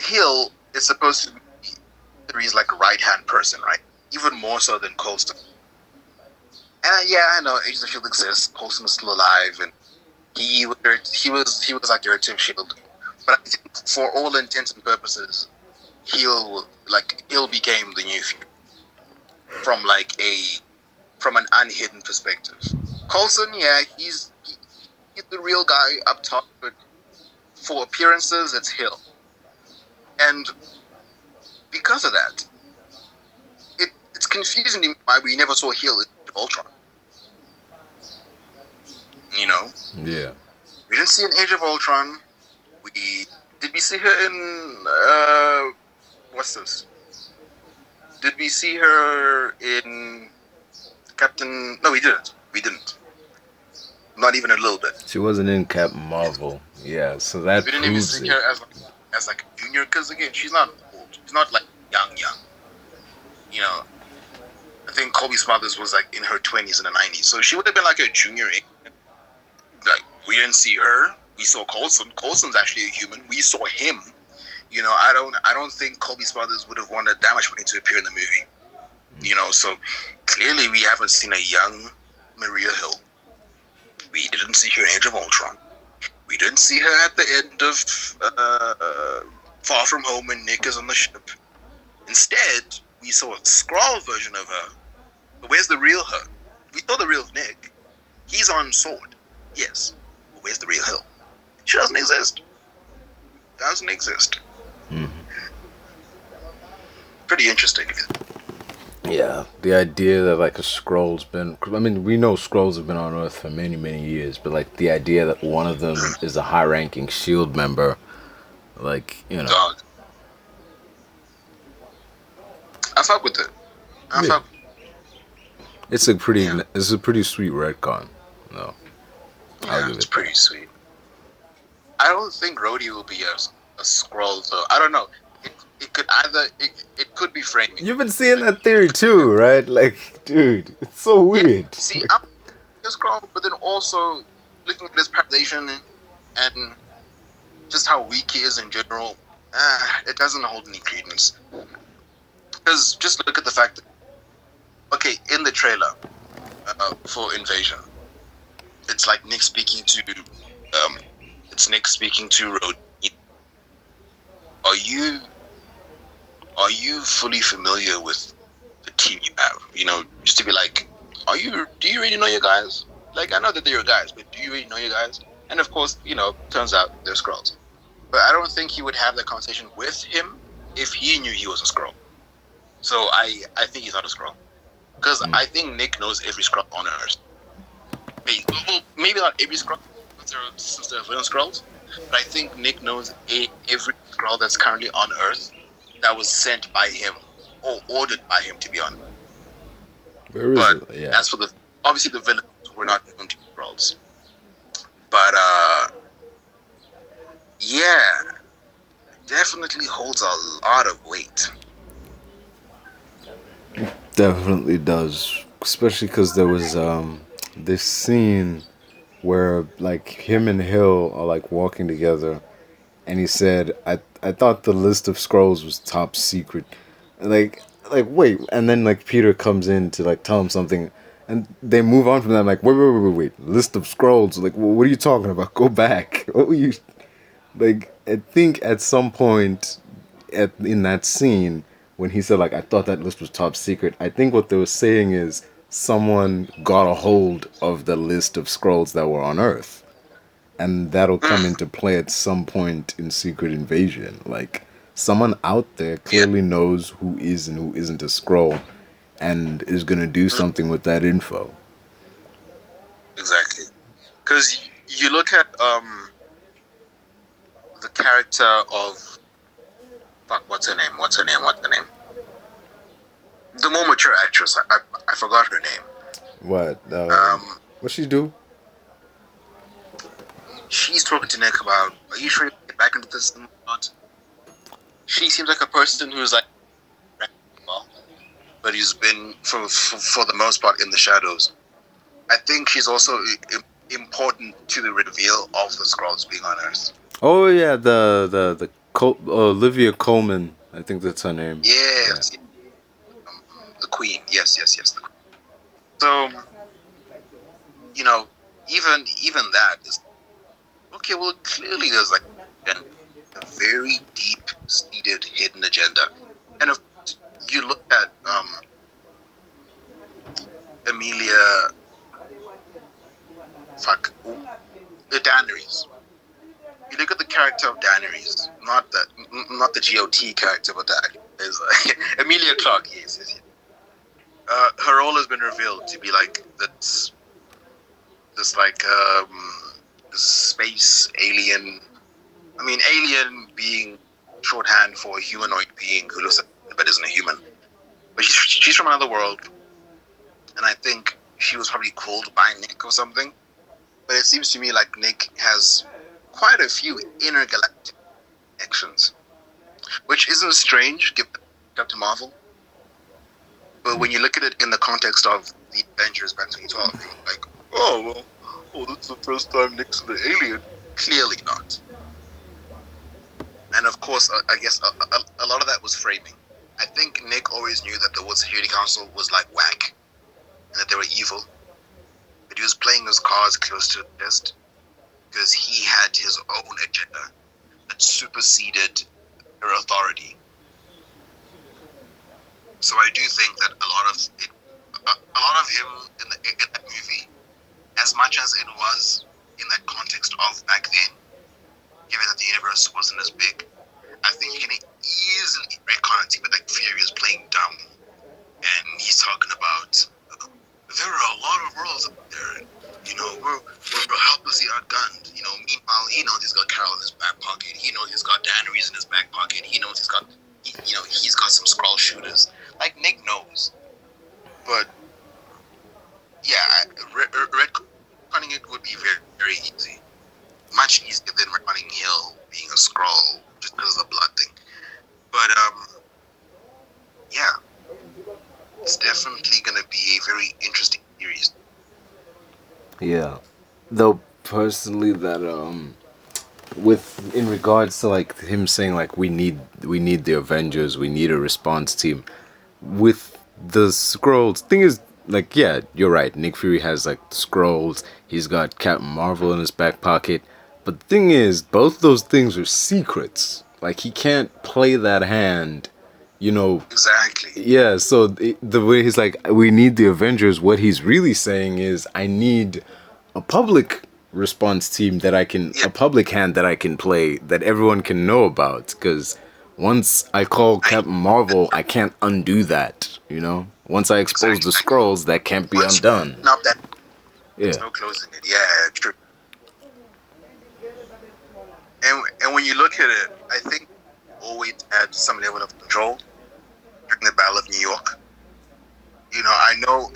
Hill is supposed to be Three's, like, a right-hand person, right? Even more so than Coulson. And, yeah, I know Agents of S.H.I.E.L.D. exists, Coulson is still alive, and he was like the Earth Shield, but I think for all intents and purposes, Hill became the new Fury from an unhidden perspective. Coulson, yeah, he's the real guy up top, but for appearances, it's Hill, and because of that, it's confusing to me why we never saw Hill in Ultron. Yeah. We didn't see an Age of Ultron. Did we see her in what's this? Did we see her in Captain? No, we didn't. We didn't. Not even a little bit. She wasn't in Captain Marvel. Yeah, so that we didn't even proves see it. her as like a junior, because again, she's not old. She's not like young. I think Colby Smulders was like in her 20s and the 90s, so she would have been like a junior. Like, we didn't see her. We saw Coulson. Coulson's actually a human. We saw him. I don't think Colby Smulders would have wanted that much money to appear in the movie. So clearly we haven't seen a young Maria Hill. We didn't see her in Age of Ultron. We didn't see her at the end of Far From Home when Nick is on the ship. Instead, we saw a Skrull version of her. But where's the real her? We saw the real Nick. He's on sword. Yes. But where's the real Hill? She doesn't exist. Mm-hmm. Pretty interesting. Yeah, the idea that like a Skrull's been... I mean, we know Skrulls have been on Earth for many, many years, but like the idea that one of them is a high-ranking S.H.I.E.L.D. member, like, Dog. I fuck with it. It's a pretty sweet retcon. No. Yeah, it's pretty sweet. I don't think Rhodey will be a Skrull, though. I don't know. It could either... It could be framing. You've been seeing that theory too, right? Like, dude, it's so weird. Yeah, see, I'm a Skrull, but then also looking at his preparation and just how weak he is in general, it doesn't hold any credence. Because just look at the fact that, okay, in the trailer for Invasion, it's like Nick speaking to Rhodey. Are you fully familiar with the team you have? Just to be like, Do you really know your guys? Like, I know that they're your guys, but do you really know your guys? And of course, turns out they're Skrulls. But I don't think he would have that conversation with him if he knew he was a Skrull. So I think he's not a Skrull. Because I think Nick knows every Skrull on Earth. Maybe not every Skrull, since they're villain Skrulls. But I think Nick knows every Skrull that's currently on Earth that was sent by him or ordered by him to be on. Where is But it? Yeah. as for obviously the villains were not going to be Skrulls. But yeah, definitely holds a lot of weight. Definitely does, especially because there was this scene where like him and Hill are like walking together, and he said, "I thought the list of scrolls was top secret," and like wait, and then like Peter comes in to like tell him something, and they move on from that. I'm like, wait, list of scrolls. Like, well, what are you talking about? Go back. What were you like? I think at some point in that scene when he said like I thought that list was top secret, I think what they were saying is someone got a hold of the list of scrolls that were on Earth, and that'll come into play at some point in Secret Invasion. Like someone out there clearly knows who is and who isn't a Skrull, and is gonna do something with that info. Exactly. Because you look at the character of what's her name? The more mature actress. I forgot her name. What? What she do? She's talking to Nick about, are you sure you get back into this or not? She seems like a person who's like, well, but he's been for the most part in the shadows. I think she's also important to the reveal of the Skrulls being on Earth. Oh yeah, the Olivia Colman. I think that's her name. Yes. Yeah. The Queen. Yes. The Queen. So, even that is okay. Well, clearly there's like a very deep-seated hidden agenda, and if you look at Emilia, Daenerys. You look at the character of Daenerys, not the GOT character, but that is Emilia Clarke. Yes. Her role has been revealed to be like this space alien. I mean, alien being shorthand for a humanoid being who looks like but isn't a human. But she's from another world, and I think she was probably called by Nick or something. But it seems to me like Nick has quite a few intergalactic connections, which isn't strange given Captain Marvel. But when you look at it in the context of the Avengers back in 2012, you're like, oh, that's the first time Nick's the alien. Clearly not. And of course, I guess a lot of that was framing. I think Nick always knew that the World Security Council was like whack, and that they were evil. But he was playing his cards close to the chest because he had his own agenda that superseded their authority. So I do think that a lot of him in that movie, as much as it was in that context of back then, given that the universe wasn't as big, I think you can easily recon it with like Fury is playing dumb, and he's talking about there are a lot of worlds out there. We're helplessly outgunned. Meanwhile, he knows he's got Carol in his back pocket. He knows he's got Daenerys in his back pocket. He knows he's got some Skrull shooters. Like Nick knows, but yeah, retconning it would be very, very easy, much easier than retconning Hill being a Skrull just because of the blood thing. But yeah, it's definitely gonna be a very interesting series. Yeah, though personally, that with in regards to like him saying like we need the Avengers, we need a response team. With the Skrulls, thing is like yeah, you're right. Nick Fury has like the Skrulls. He's got Captain Marvel in his back pocket. But the thing is, both those things are secrets. Like he can't play that hand you know, Exactly. yeah, so the way he's like, we need the Avengers, what he's really saying is, I need a public response team that Yeah. a public hand that I can play, that everyone can know about. Because once I call I Captain Marvel, I can't undo that, Once I expose the exactly. Skrulls, that can't be Once you undone. open up that, Yeah. there's no closing it. Yeah, true. And when you look at it, I think always had some level of control during the Battle of New York. I know.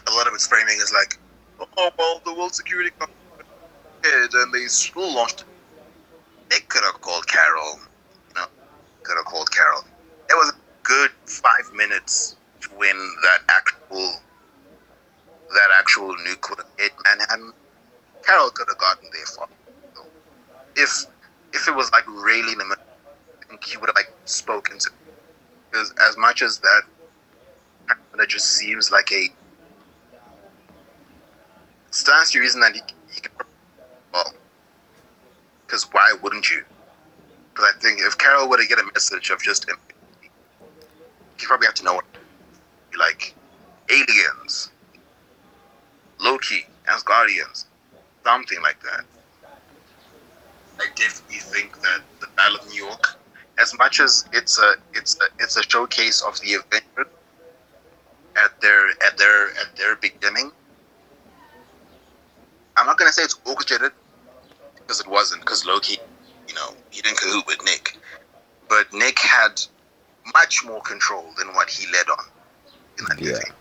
A lot of its framing is like, oh well, the World Security Council did, and they still launched it. They could have called Carol. Could have called Carol. It was a good 5 minutes when that actual nuke would have hit Manhattan. Carol could have gotten there for. If it was like really in the middle, I think he would have like spoken to. Because as much as that just seems like a stands to reason that he can, well, because why wouldn't you? Because I think if Carol were to get a message of just him, he probably have to know what, like aliens, Loki, Asgardians, something like that. I definitely think that the Battle of New York, as much as it's a showcase of the Avengers at their beginning, I'm not gonna say it's orchestrated because it wasn't, because Loki, he didn't cahoot with Nick, but Nick had much more control than what he led on in that movie.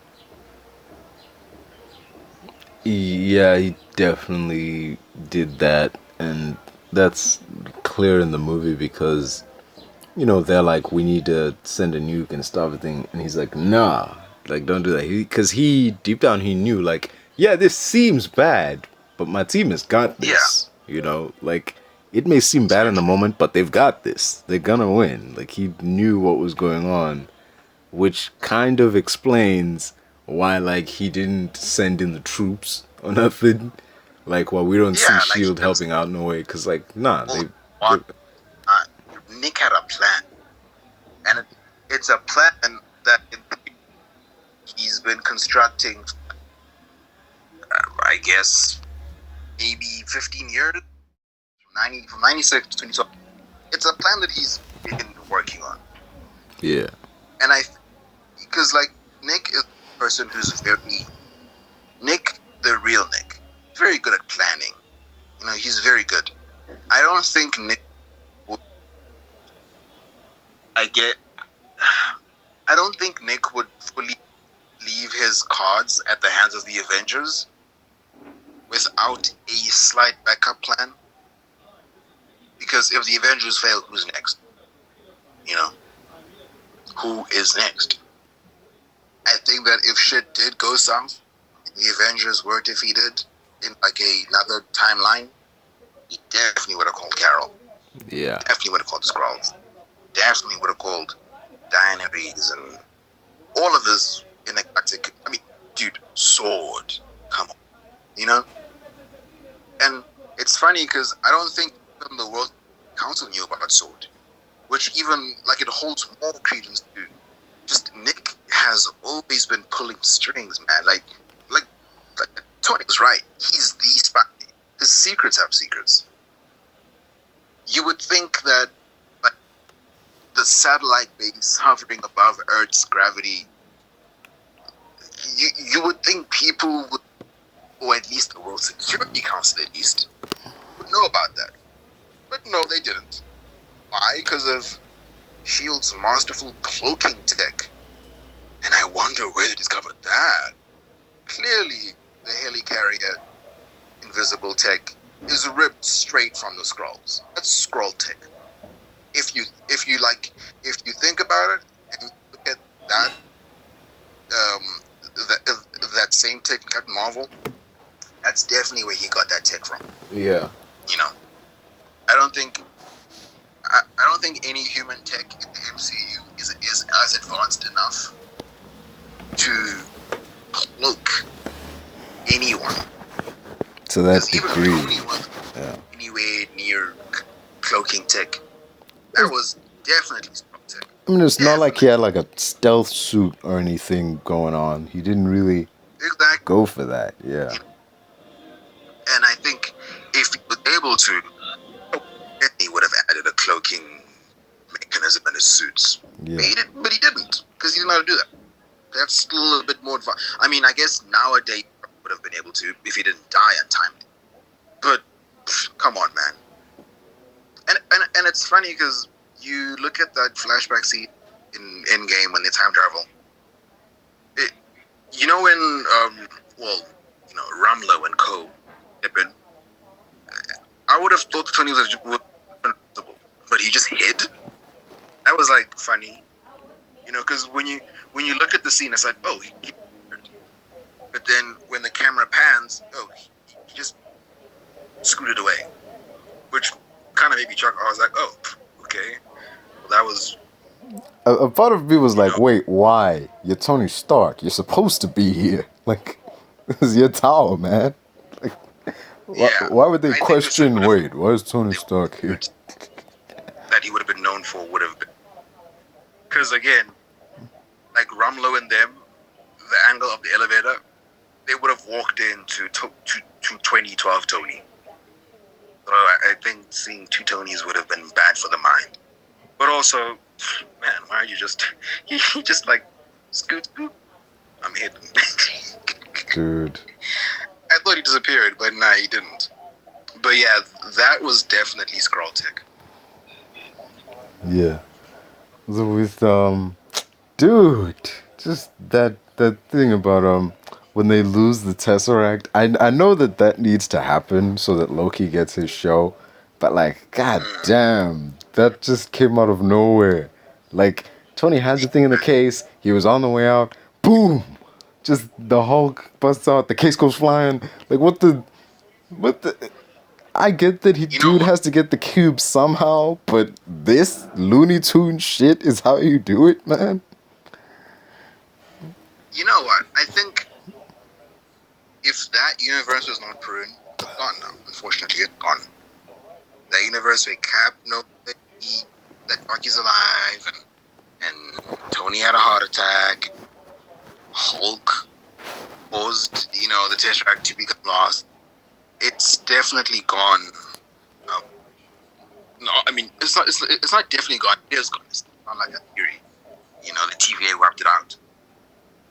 Yeah, he definitely did that, and that's clear in the movie because, they're like, we need to send a nuke and stop the thing, and he's like, nah, like, don't do that. Because he, deep down, he knew, like, yeah, this seems bad, but my team has got this, like, it may seem bad in the moment, but they've got this. They're gonna win. Like, he knew what was going on, which kind of explains why, like, he didn't send in the troops or nothing. Like, while we don't see Like, Shield helping out in a way, because, like, nah, they Nick had a plan, and it's a plan that he's been constructing, I guess, maybe 15 years, from 96 to 2012. It's a plan that he's been working on. Yeah. And because like Nick is a person who's Nick, the real Nick, very good at planning. He's very good. I don't think Nick would, I don't think Nick would fully leave his cards at the hands of the Avengers without a slight backup plan. Because if the Avengers fail, who's next? Who is next? I think that if shit did go south, the Avengers were defeated in like another timeline, he definitely would have called Carol. Yeah. Definitely would have called the Skrulls. Definitely would have called Diana Reeves and all of this intergalactic. I mean, dude, Sword. Come on. And it's funny because I don't think even the World Council knew about Sword, which even like it holds more credence to just Nick has always been pulling strings, man. Like Tony's right. He's the Spidey. His secrets have secrets. You would think that like the satellite base hovering above Earth's gravity, you would think people would, or at least the World Security Council at least, would know about that. But no, they didn't. Why? Because of S.H.I.E.L.D's masterful cloaking tech. And I wonder where they discovered that. Clearly, the helicarrier invisible tech is ripped straight from the Skrulls. That's Skrull tech. If you think about it and you look at that that same tech in Captain Marvel, that's definitely where he got that tech from. Yeah. I don't think any human tech in the MCU is as advanced enough to cloak anyone. To that Even degree. Tony was anywhere near cloaking tech. That was definitely strong tech. I mean, it's not like he Definitely. had like a stealth suit or anything going on. He didn't really Exactly. go for that. Yeah. And I think if he was able to, he would have added a cloaking mechanism in his suits. Yeah. But he didn't, because he didn't know how to do that. That's still a little bit more advanced. I mean, I guess nowadays he would have been able to if he didn't die untimely. But come on, man. And it's funny because you look at that flashback scene in Endgame when they time travel. You know when Rumlow and Co. step in. I would have thought Tony was invincible, but he just hid. That was like funny, because when you look at the scene, it's like, oh, he but then when the camera pans, oh, he just scooted away, which kind of made me chuckle. I was like, oh, okay, well, that was. A part of me was like, wait, why? You're Tony Stark. You're supposed to be here. Like, this is your tower, man. Like, why would they question, wait, why is Tony Stark here? That he would have been known for would have been. Because again, like Rumlow and them, the angle of the elevator, they would have walked into 2012 Tony. So I think seeing two Tonys would have been bad for the mind. But also, man, why are you just like scoot? I'm hidden. Dude. I thought he disappeared, but nah, he didn't. But yeah, that was definitely Skrull tech. Yeah. So with dude, just that thing about when they lose the Tesseract. I know that needs to happen so that Loki gets his show, but like, god damn, that just came out of nowhere. Like, Tony had the thing in the case, he was on the way out, boom, just the Hulk busts out, the case goes flying. Like, what the. I get that dude has to get the cube somehow, but this Looney Tune shit is how you do it, man. You know what? I think if that universe was not pruned, it's gone now. Unfortunately, it's gone. That universe where Cap knows that Bucky's alive, and Tony had a heart attack, Hulk caused, the Tesseract to become lost. It's definitely gone. No, I mean, it's not definitely gone. It is gone. It's not like a theory. The TVA wiped it out.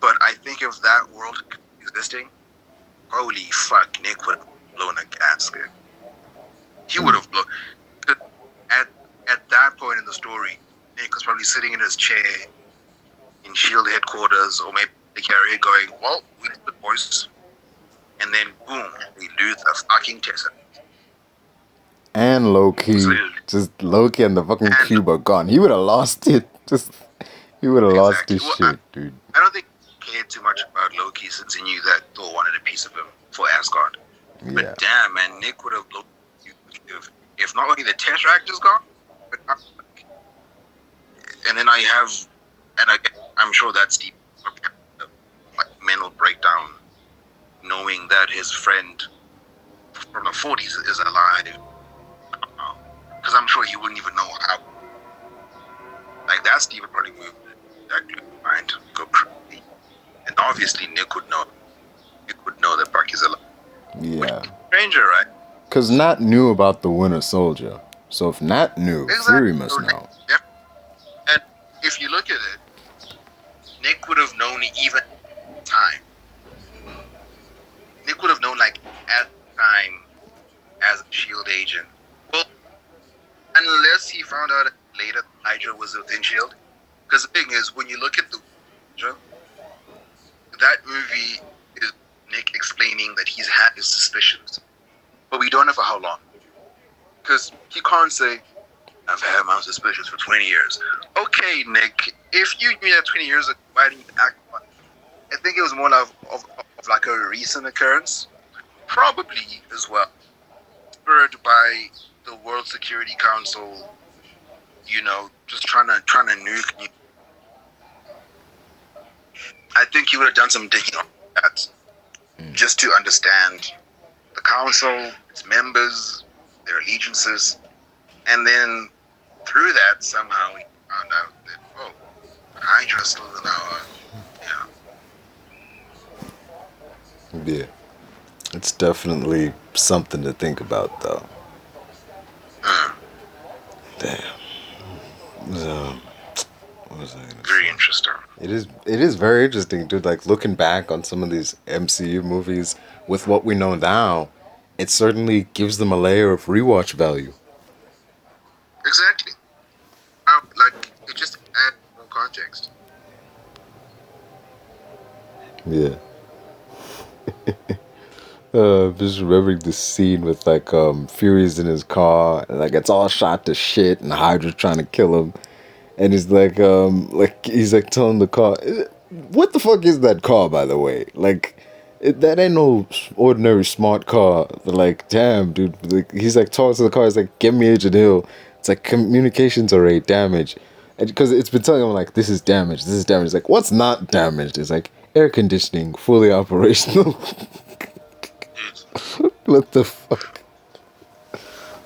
But I think if that world existing, holy fuck, Nick would have blown a gasket. He would have blown. At that point in the story, Nick was probably sitting in his chair in S.H.I.E.L.D. headquarters, or maybe the carrier going, well, we did the voice. And then, boom, we lose the fucking Tesseract. And Loki. Just Loki and the fucking cube are gone. He would have lost it. He would have lost his shit, dude. I don't think he cared too much about Loki since he knew that Thor wanted a piece of him for Asgard. Yeah. But damn, man, Nick would have blown if not only the Tesseract is gone, but and then I'm sure that's the mental breakdown, knowing that his friend from the 40s is alive. Because I'm sure he wouldn't even know how. Like, that Steve would probably move that group mind, go crazy. And obviously Nick would know. Nick would know that Bucky's alive. Yeah. Stranger, right? Because Nat knew about the Winter Soldier. So if Nat knew, Fury must know. Yeah. And if you look at it, Nick would have known even time. Nick would have known, like, at the time, as a S.H.I.E.L.D. agent. Well, unless he found out later Hydra was within S.H.I.E.L.D. Because the thing is, when you look at the Hydra, that movie is Nick explaining that he's had his suspicions. But we don't know for how long. Because he can't say, I've had my suspicions for 20 years. Okay, Nick, if you knew that 20 years ago, why didn't you act on it? I think it was more of like a recent occurrence. Probably as well. Spurred by the World Security Council, just trying to nuke you. I think he would have done some digging on that. Just to understand the council, its members, their allegiances. And then through that, somehow he found out that, oh, Hydra's still in our. Yeah. Yeah. It's definitely something to think about, though. Damn. So, what was I gonna Very say? interesting. It is very interesting, dude. Like looking back on some of these MCU movies with what we know now, it certainly gives them a layer of rewatch value. Exactly. Like, it just adds more context. Yeah. Just remembering this scene with like Fury's in his car and like it's all shot to shit and Hydra's trying to kill him. And he's like he's like telling the car, what the fuck is that car, by the way? Like, that ain't no ordinary smart car. But like, damn, dude. Like, he's like talking to the car. He's like, get me Agent Hill. It's like communications array damage, because it's been telling him like this is damaged. This is damaged. It's like, what's not damaged? It's like air conditioning fully operational. What the fuck?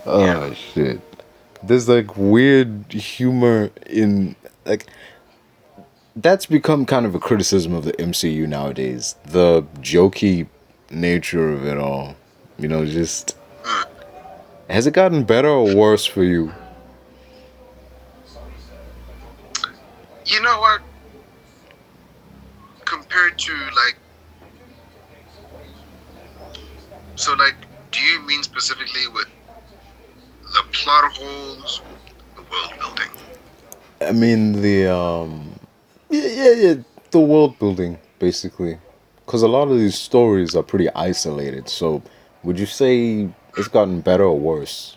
Oh shit. There's like weird humor in like that's become kind of a criticism of the MCU nowadays. The jokey nature of it all. You know, just has it gotten better or worse for you? You know what? Compared to like, so like, do you mean specifically with the plot holes, the world building? I mean the yeah, the world building basically. Cuz a lot of these stories are pretty isolated. So, would you say it's gotten better or worse?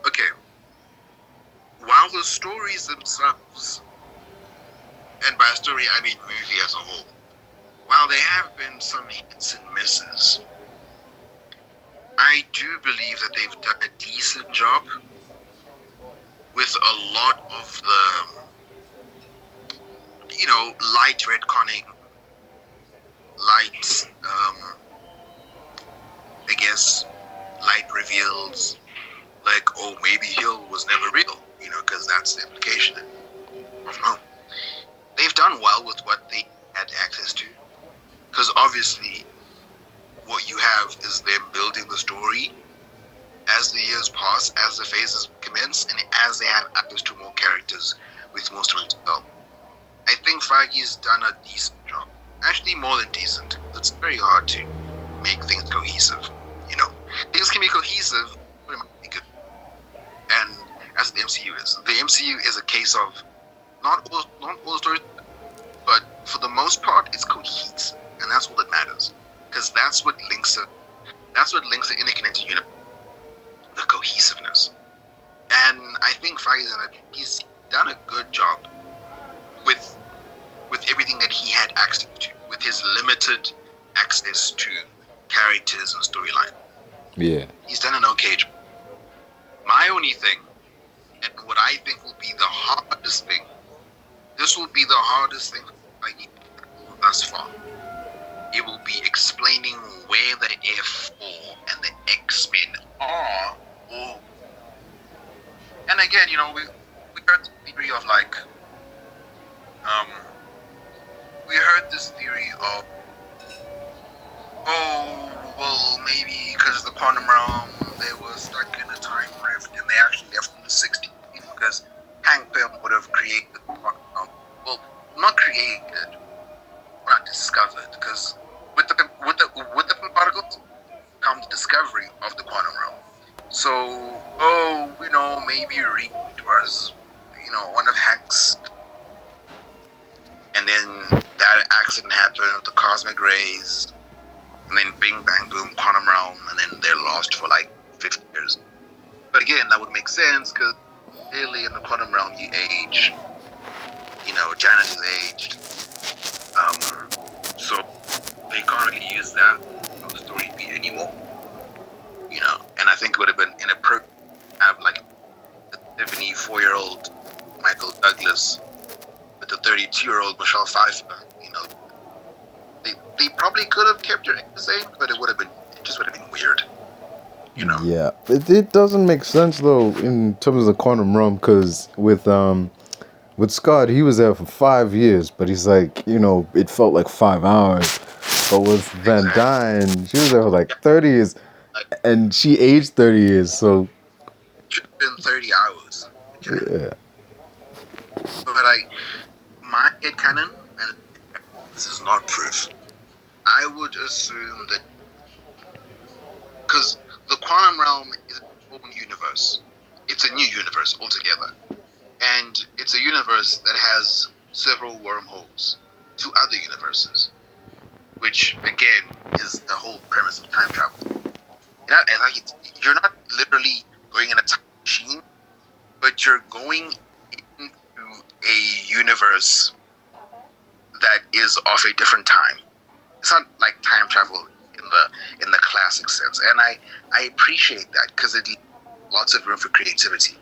Okay. While the stories themselves, and by story I mean movie as a whole, while there have been some hits and misses, I do believe that they've done a decent job with a lot of the, light retconning, light, I guess, light reveals, like, oh, maybe Hill was never real, because that's the implication. I don't know. They've done well with what they had access to, because obviously what you have is them building the story as the years pass, as the phases commence, and as they have access to more characters with more stories to tell. I think Feige's done a decent job. Actually, more than decent. It's very hard to make things cohesive. Things can be cohesive, but it might be good. And as the MCU is, a case of not all stories, but for the most part, it's cohesive, and that's all that matters, because that's what links it. That's what links the interconnected universe. The cohesiveness. And I think he's done a good job with everything that he had access to, with his limited access to characters and storyline. Yeah. He's done an okay job. My only thing, and what I think will be the hardest thing, this will be the hardest thing I need thus far. It will be explaining where the F4 and the X-Men are. And again, we heard the theory of like, we heard this theory of, oh, well, maybe because of the quantum realm, they were stuck in a time rift, and they actually left in the 60s because Hank Pym would have created the quantum realm. Well, not created, but discovered, because with the Pym particles comes the discovery of the quantum realm. So, maybe Reed was, one of Hank's. And then that accident happened with the cosmic rays. And then bing, bang, boom, quantum realm. And then they're lost for like 50 years. But again, that would make sense because clearly in the quantum realm you age. Janet is aged. So they can't really use that on the story beat anymore. And I think it would have been inappropriate to have like a 74-year-old Michael Douglas with a 32-year-old Michelle Pfeiffer. They probably could have kept her the same, but it just would have been weird. You know. Yeah, it doesn't make sense though in terms of the quantum realm, because with Scott, he was there for 5 years, but he's like, it felt like 5 hours. But with Van Dyne, she was there for like 30 years, Like, and she aged 30 years. So should have been 30 hours. Okay. yeah, But like my headcanon, and this is not proof, I would assume that because the quantum realm is a whole universe. It's a new universe altogether. And it's a universe that has several wormholes to other universes. Which again is the whole premise of time travel. You're not literally going in a time machine, but you're going into a universe that is of a different time. It's not like time travel in the classic sense, and I appreciate that because it leaves lots of room for creativity.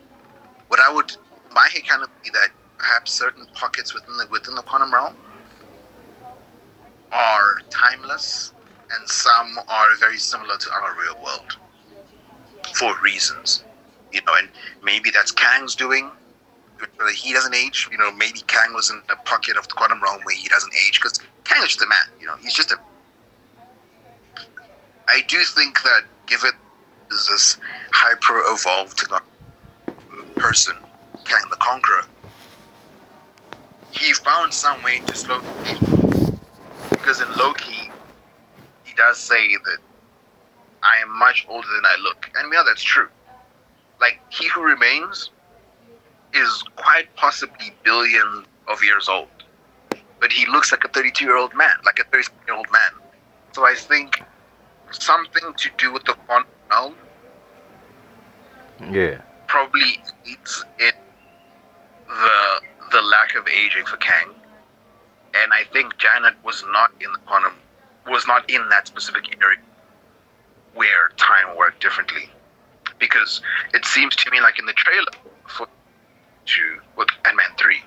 My headcanon would be that perhaps certain pockets within the quantum realm are timeless, and some are very similar to our real world for reasons, and maybe that's Kang's doing. He doesn't age. Maybe Kang was in a pocket of the quantum realm where he doesn't age because Kang is just a man. He's just a. I do think that given this hyper-evolved person, Kang the Conqueror, he found some way to slow the age. Because in Loki, he does say that I am much older than I look, and we know that's true. Like, he who remains is quite possibly billions of years old, but he looks like a 32-year-old man, like a 30-year-old man. So I think something to do with the quantum realm, probably eats in the lack of aging for Kang, and I think Janet was not in that specific area where time worked differently, because it seems to me like in the trailer for Ant-Man 3,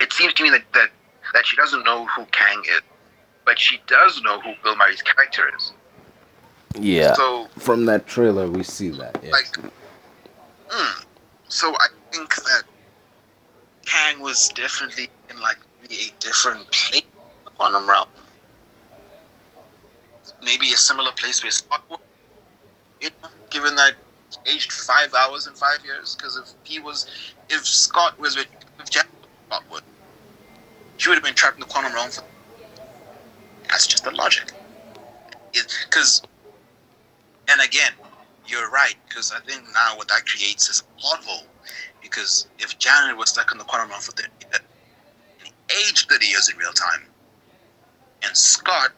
it seems to me that she doesn't know who Kang is, but she does know who Bill Murray's character is. yeah. So From that trailer, we see that. Yes. So I think that Kang was definitely in like a different place in the quantum realm. Maybe a similar place where Scott was, given that he aged 5 hours in 5 years. Because if Scott was with Jack, Scott would, she would have been trapped in the quantum realm. That's just the logic. And again, you're right, because I think now what that creates is a plot hole. Because if Janet was stuck in the quantum realm for 30 years, and he aged 30 years in real time, and Scott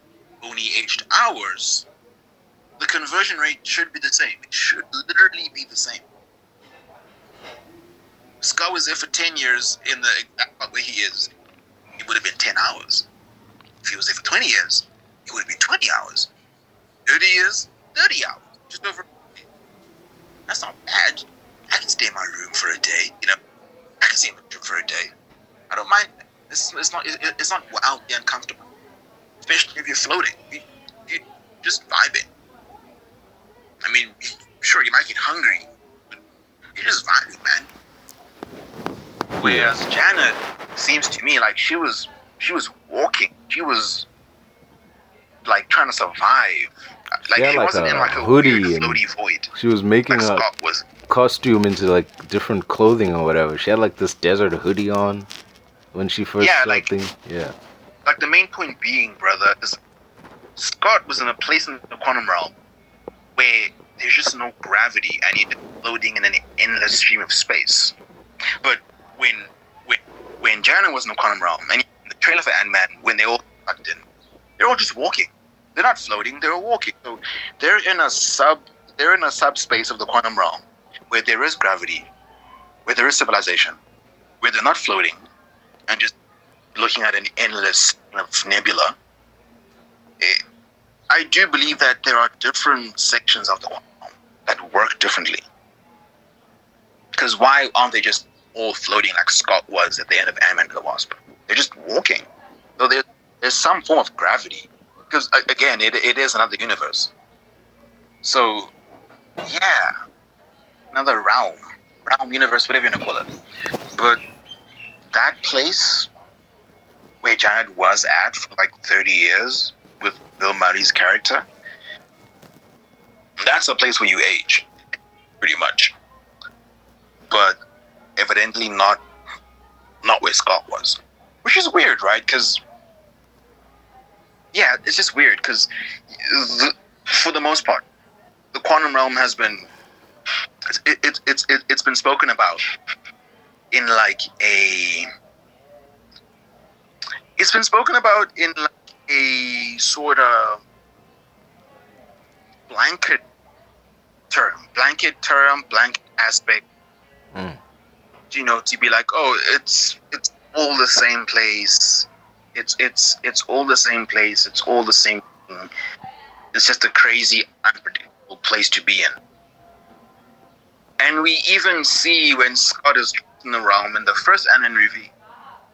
only aged hours, the conversion rate should be the same. It should literally be the same. Scott was there for 10 years in the exact spot where he is. It would have been 10 hours. If he was there for 20 years, it would have been 20 hours. 30 years, 30 hours. Just over. That's not bad. I can stay in my room for a day, I can stay in my room for a day. I don't mind. It's not wildly uncomfortable. Especially if you're floating. You just vibing. I mean, sure, you might get hungry, but you're just vibing, man. Whereas Janet seems to me like she was walking. She was like trying to survive. Like she wasn't in like a hoodie weird floaty void. She was making like a Scott was. costume into like different clothing or whatever. She had like this desert hoodie on when she first things. Yeah. Like the main point being, brother, is Scott was in a place in the quantum realm where there's just no gravity and you're floating in an endless stream of space. But when Janet was in the quantum realm, and in the trailer for Ant-Man, when they all sucked in, they're all just walking. They're not floating, they're walking. So they're in a subspace of the quantum realm where there is gravity, where there is civilization, where they're not floating and just looking at an endless nebula. I do believe that there are different sections of the quantum realm that work differently. Because why aren't they just all floating like Scott was at the end of Ant-Man and the Wasp? They're just walking. So there's some form of gravity. Because, again, it is another universe. So Yeah, another realm, universe, whatever you want to call it. But that place where Janet was at for like 30 years with Bill Murray's character, that's a place where you age, pretty much. But evidently not where Scott was. Which is weird, right? Because, yeah, it's just weird because for the most part, the quantum realm has been, it's been spoken about in like it's been spoken about in like a sort of blanket aspect. You know, to be like, oh, it's all the same place. It's all the same place. It's all the same thing. It's just a crazy, unpredictable place to be in. And we even see when Scott is in the realm in the first Ant-Man movie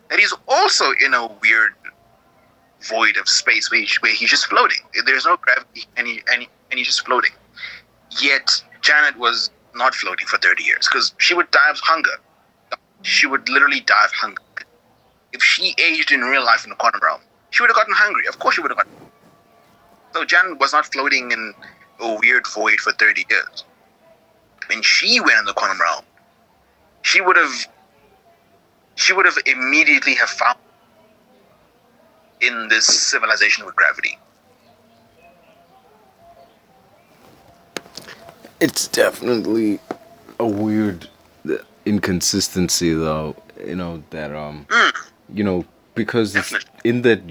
that he's also in a weird void of space where he's just floating. There's no gravity, and he's just floating. Yet Janet was not floating for 30 years because she would die of hunger. She would literally die of hunger. If she aged in real life in the quantum realm, she would have gotten hungry. Of course she would have gotten hungry. So Janet was not floating in a weird void for 30 years. When she went in the quantum realm, she would have immediately have found in this civilization with gravity. It's definitely a weird inconsistency, though. You know that you know, because it's in that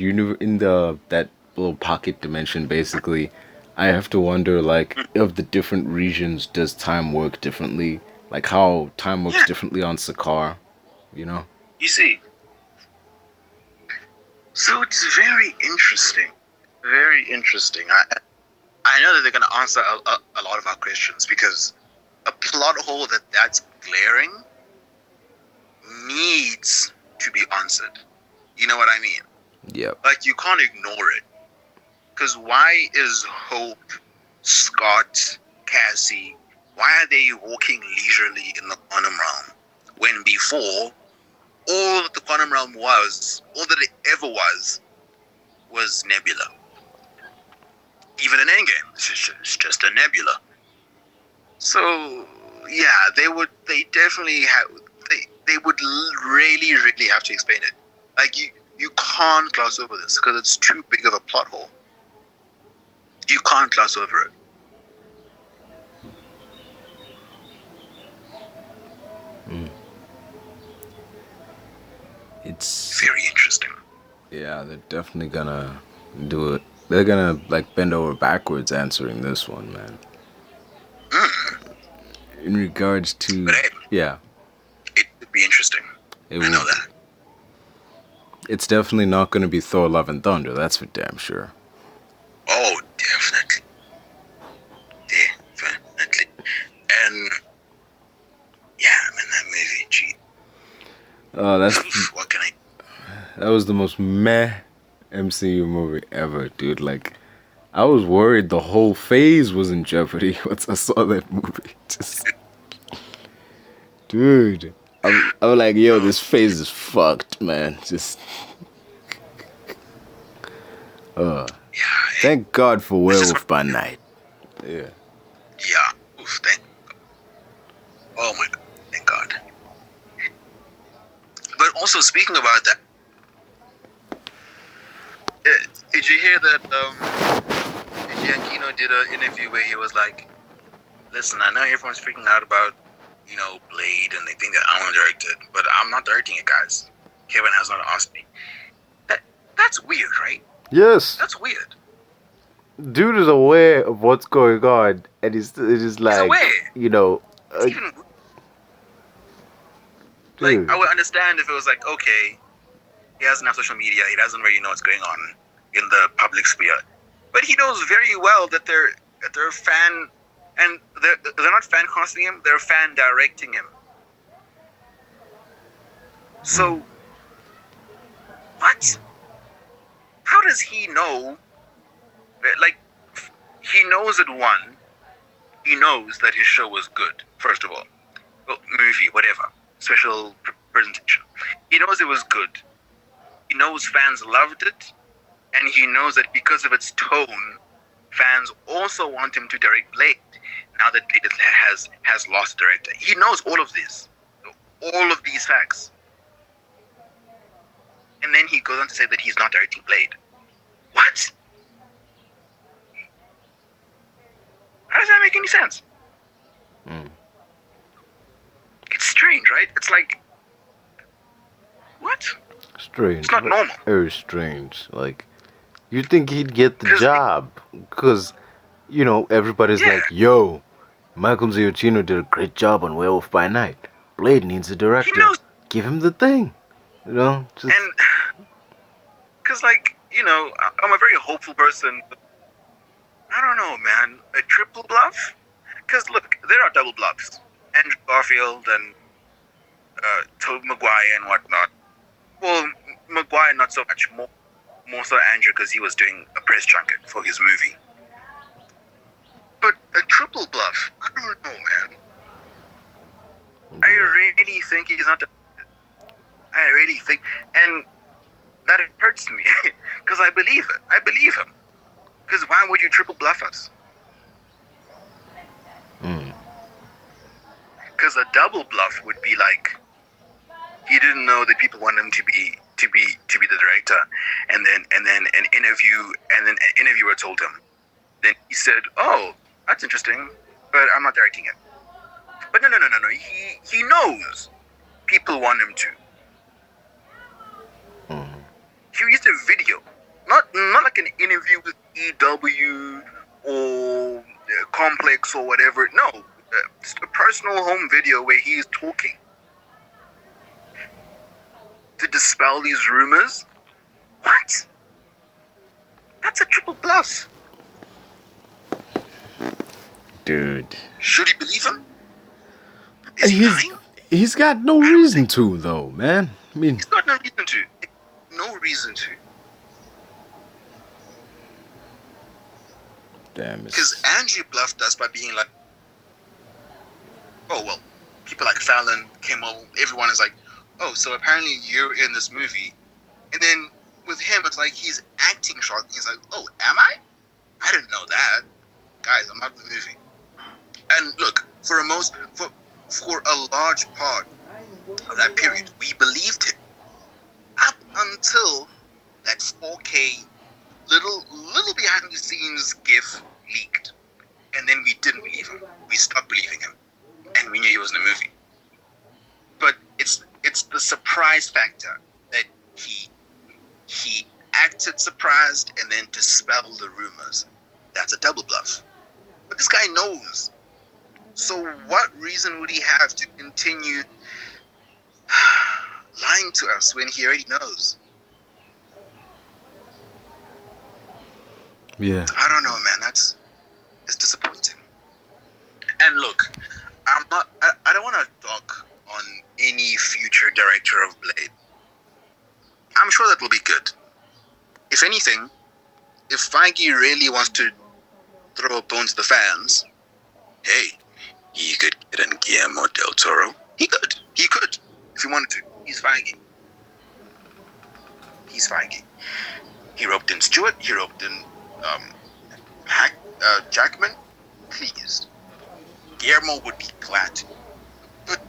that little pocket dimension, basically. I have to wonder, like, of the different regions, does time work differently? Like how time works differently on Sakaar, you know? You see. So it's very interesting. Very interesting. I know that they're going to answer a lot of our questions because a plot hole that's glaring needs to be answered. You know what I mean? Yep. Like, you can't ignore it. Because why is Hope, Scott, Cassie, why are they walking leisurely in the quantum realm when before all that the quantum realm was, all that it ever was Nebula? Even in Endgame, it's just a nebula. So yeah, they would really have to explain it. Like you can't gloss over this because it's too big of a plot hole. You can't gloss over it. It's very interesting. Yeah, they're definitely gonna do it. They're gonna like bend over backwards answering this one, man. In regards to But hey, yeah, it would be interesting. I know that. It's definitely not gonna be Thor: Love and Thunder. That's for damn sure. Oh, definitely. Definitely. And yeah, I'm in that movie, gee. What can I... That was the most meh MCU movie ever, dude. Like, I was worried the whole phase was in jeopardy once I saw that movie. Just, dude, I was like, yo, this phase is fucked, man. Just, thank God for Werewolf by Night. Yeah. Yeah. Oof, thank God. Oh my God, thank God. But also, speaking about that, did you hear that Giacchino did an interview where he was like, listen, I know everyone's freaking out about, Blade, and they think that I'm gonna direct it, but I'm not directing it, guys. Kevin has not asked me. That's weird, right? Yes. That's weird. Dude is aware of what's going on, and it is like, he's aware. Like, I would understand if it was like, okay, he doesn't have social media, he doesn't really know what's going on in the public sphere, but he knows very well that they're fan, and they're not fan casting him, they're fan directing him. So what? How does he know? Like, he knows that one, he knows that his show was good, first of all. Well, movie, whatever. Special presentation. He knows it was good. He knows fans loved it. And he knows that because of its tone, fans also want him to direct Blade. Now that Blade has lost a director. He knows all of this. All of these facts. And then he goes on to say that he's not directing Blade. What? How does that make any sense? It's strange, right? It's like, what? Strange. It's not normal. Very strange. Like, you'd think he'd get the job. Because, you know, everybody's like, yo, Michael Giacchino did a great job on Werewolf by Night. Blade needs a director. He knows. Give him the thing. You know? Just... And, because, like, you know, I'm a very hopeful person. I don't know, man. A triple bluff? Because, look, there are double bluffs. Andrew Garfield and Tobey Maguire and whatnot. Well, Maguire not so much. More so Andrew because he was doing a press junket for his movie. But a triple bluff? I don't know, man. I really think he's not... I really think... And that hurts me. Because I believe it. I believe him. Because why would you triple bluff us? Because a double bluff would be like he didn't know that people want him to be the director, and then an interviewer told him. Then he said, "Oh, that's interesting, but I'm not directing it." But no. He knows people want him to. He used a video, not like an interview with EW or Complex or whatever. No. Just a personal home video where he's talking to dispel these rumors. What? That's a triple bluff. Dude. Should he believe him? Is he lying? He's got no reason to, though, man. I mean, he's got no reason to. No reason to. Damn it. Because Andrew bluffed us by being like, oh, well, people like Fallon, Kimmel, everyone is like, oh, so apparently you're in this movie. And then with him, it's like he's acting shocked. He's like, oh, am I? I didn't know that. Guys, I'm not in the movie. And look, for a large part of that period, we believed him. Up until that 4K little behind the scenes GIF leaked. And then we didn't believe him. We stopped believing him. And we knew he was in the movie. But it's the surprise factor that he acted surprised and then dispelled the rumors. That's a double bluff. But this guy knows. So what reason would he have to continue lying to us when he already knows? Yeah. I don't know, man. It's disappointing. And look, I don't want to talk on any future director of Blade. I'm sure that will be good. If anything, if Feige really wants to throw a bone to the fans, hey, he could get in Guillermo del Toro. He could. If he wanted to. He's Feige. He roped in Stewart. He roped in Jackman. Please. Guillermo would be glad to. But,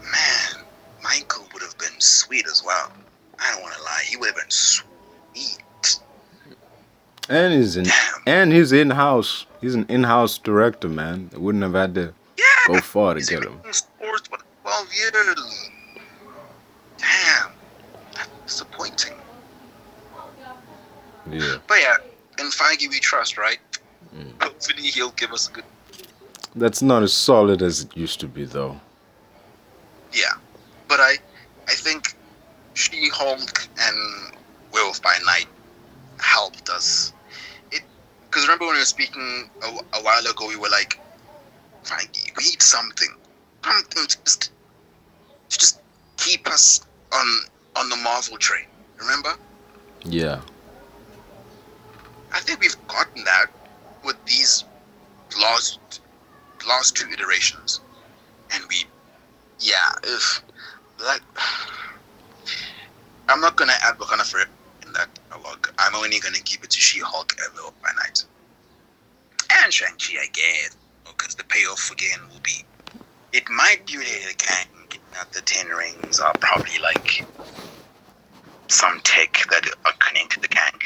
man, Michael would have been sweet as well. I don't want to lie. He would have been sweet. And he's in-house. He's an in-house director, man. They wouldn't have had to go far to get him. Scores for 12 years. Damn. That's disappointing. Yeah. But yeah, in Feige we trust, right? Hopefully he'll give us a good... That's not as solid as it used to be, though. Yeah. But I think She-Hulk and Werewolf by Night helped us. Because remember when we were speaking a while ago, we were like, Feige, we need something to just keep us on the Marvel train. Remember? Yeah. I think we've gotten that with these last past 2 iterations, and if like, I'm not gonna add Wakanda Forever in that dialogue. I'm only gonna keep it to She-Hulk and Live by Night, and Shang-Chi, I guess, because the payoff again will be. It might be related to Kang. That the 10 rings are probably like some tech that are connected to Kang,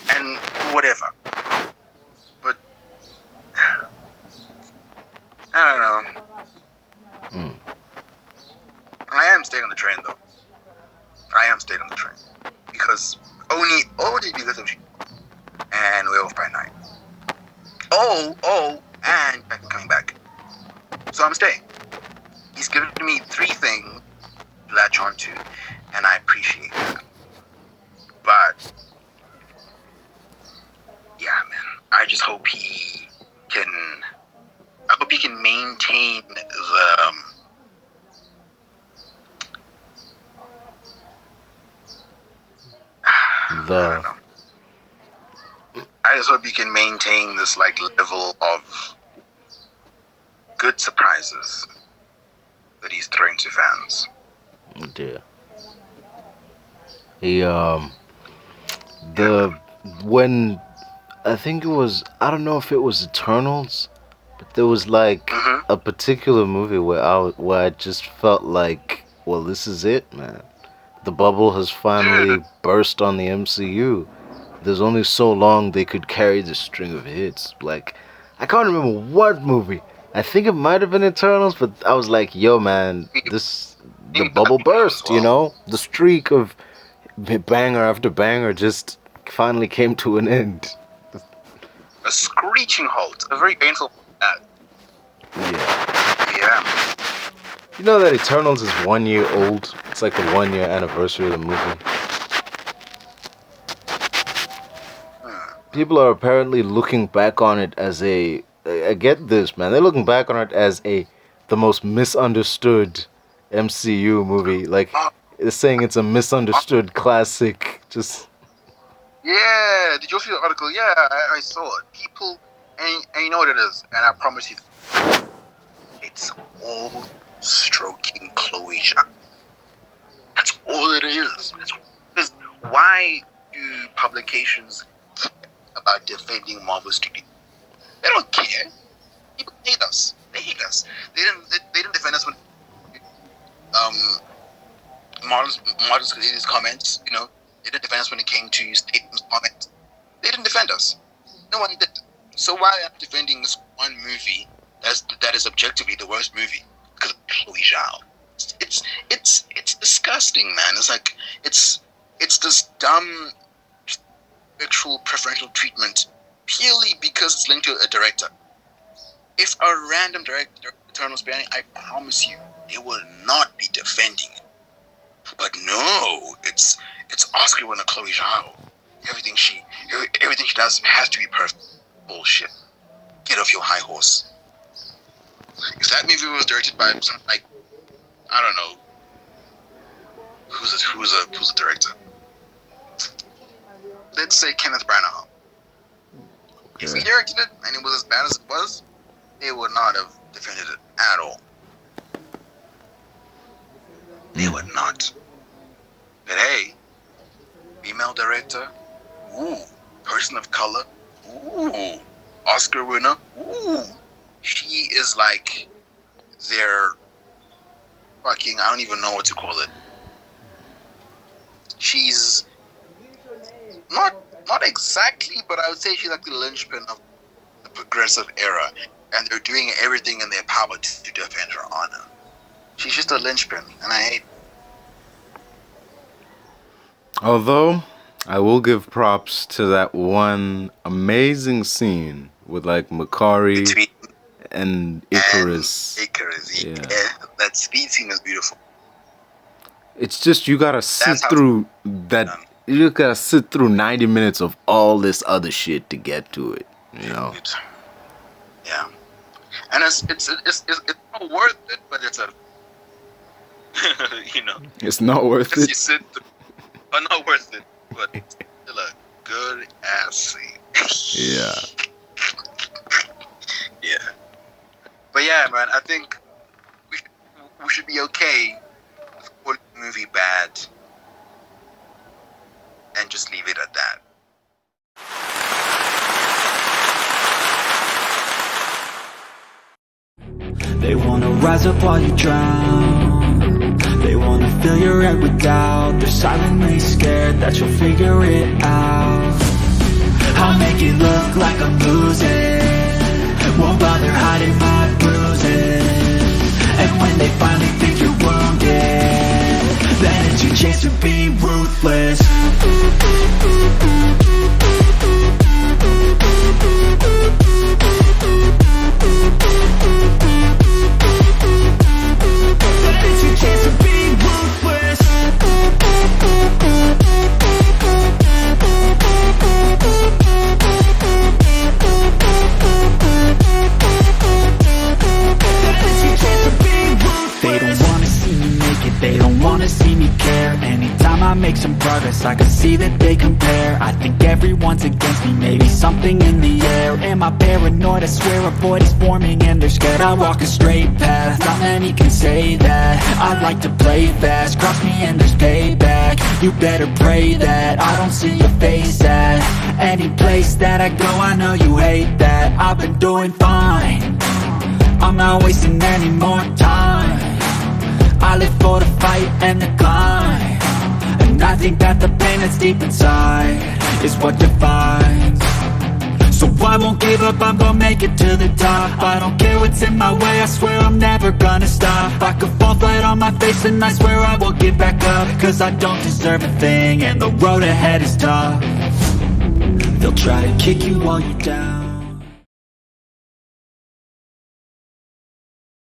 and whatever. But I don't know. I am staying on the train though. I am staying on the train because only because of and Werewolf by Night. And I'm coming back. So I'm staying. He's given me 3 things to latch onto, and I appreciate that. But yeah, man, I just hope he can. I hope he can maintain I just hope he can maintain this like level of good surprises that he's throwing to fans. Yeah. He when I think it was, I don't know if it was Eternals, but there was like a particular movie where I just felt like, well, this is it, man. The bubble has finally burst on the MCU. There's only so long they could carry the string of hits. Like, I can't remember what movie. I think it might have been Eternals, but I was like, yo, man, the bubble burst, you know? The streak of banger after banger just finally came to an end. A screeching halt. A very painful ad. Yeah. You know that Eternals is 1 year old? It's like the 1 year anniversary of the movie. People are apparently looking back on it as I get this, man. They're looking back on it as the most misunderstood MCU movie. Like, they're saying it's a misunderstood classic. Just. Yeah, did you see the article? Yeah, I saw it. People, and you know what it is, and I promise you, it's all stroking Chloe Zhao. That's all it is. Because why do publications care about defending Marvel Studios? They don't care. People hate us. They hate us. They didn't defend us when Marvel's created his comments, you know. They didn't defend us when it came to Statham's comments. They didn't defend us. No one did. So why am I defending this one movie that is objectively the worst movie? Because of Chloe Zhao. It's disgusting, man. It's like it's this dumb sexual preferential treatment purely because it's linked to a director. If a random director Eternal Spanning, I promise you, they will not be defending it. But no, it's Oscar winner Chloe Zhao. Everything she does has to be perfect. Bullshit. Get off your high horse. If that movie was directed by some, like, I don't know, who's a director? Let's say Kenneth Branagh. Okay. If he directed it and it was as bad as it was, they would not have defended it at all. They would not. But hey, female director, ooh, person of color, ooh, Oscar winner, ooh. She is like their fucking, I don't even know what to call it. She's not exactly, but I would say she's like the linchpin of the progressive era. And they're doing everything in their power to defend her honor. She's just a linchpin, and I hate. Although, I will give props to that one amazing scene with like Makari and Icarus. Yeah, that speed scene is beautiful. It's just you gotta sit through that. You gotta sit through 90 minutes of all this other shit to get to it. You know. Yeah, and it's not worth it, but it's a you know. It's not worth it. You sit through, but not worth it, but it's still a good ass scene. Yeah. Yeah. But yeah, yeah, man. I think we should be okay with calling the movie bad and just leave it at that. They wanna rise up while you drown. They wanna fill your head with doubt. They're silently scared that you'll figure it out. I'll make it look like I'm losing. Won't bother hiding my bruises. And when they finally think you're wounded, then it's your chance to be ruthless. It's your chance to be ruthless. They don't wanna see me make it, they don't wanna see me care. Anytime I make some progress, I can see that they compare. I think everyone's against me, maybe something in the air. Am I paranoid? I swear a void is forming and they're scared. I walk a straight path, not many can say that. I like to play fast, cross me and there's payback. You better pray that I don't see your face at any place that I go. I know you hate that. I've been doing fine, I'm not wasting any more time. I live for the fight and the climb, and I think that the pain that's deep inside is what defines. So I won't give up, I'm gonna make it to the top. I don't care what's in my way, I swear I'm never gonna stop. I could fall flat on my face and I swear I will get back up. Cause I don't deserve a thing and the road ahead is tough. They'll try to kick you while you're down.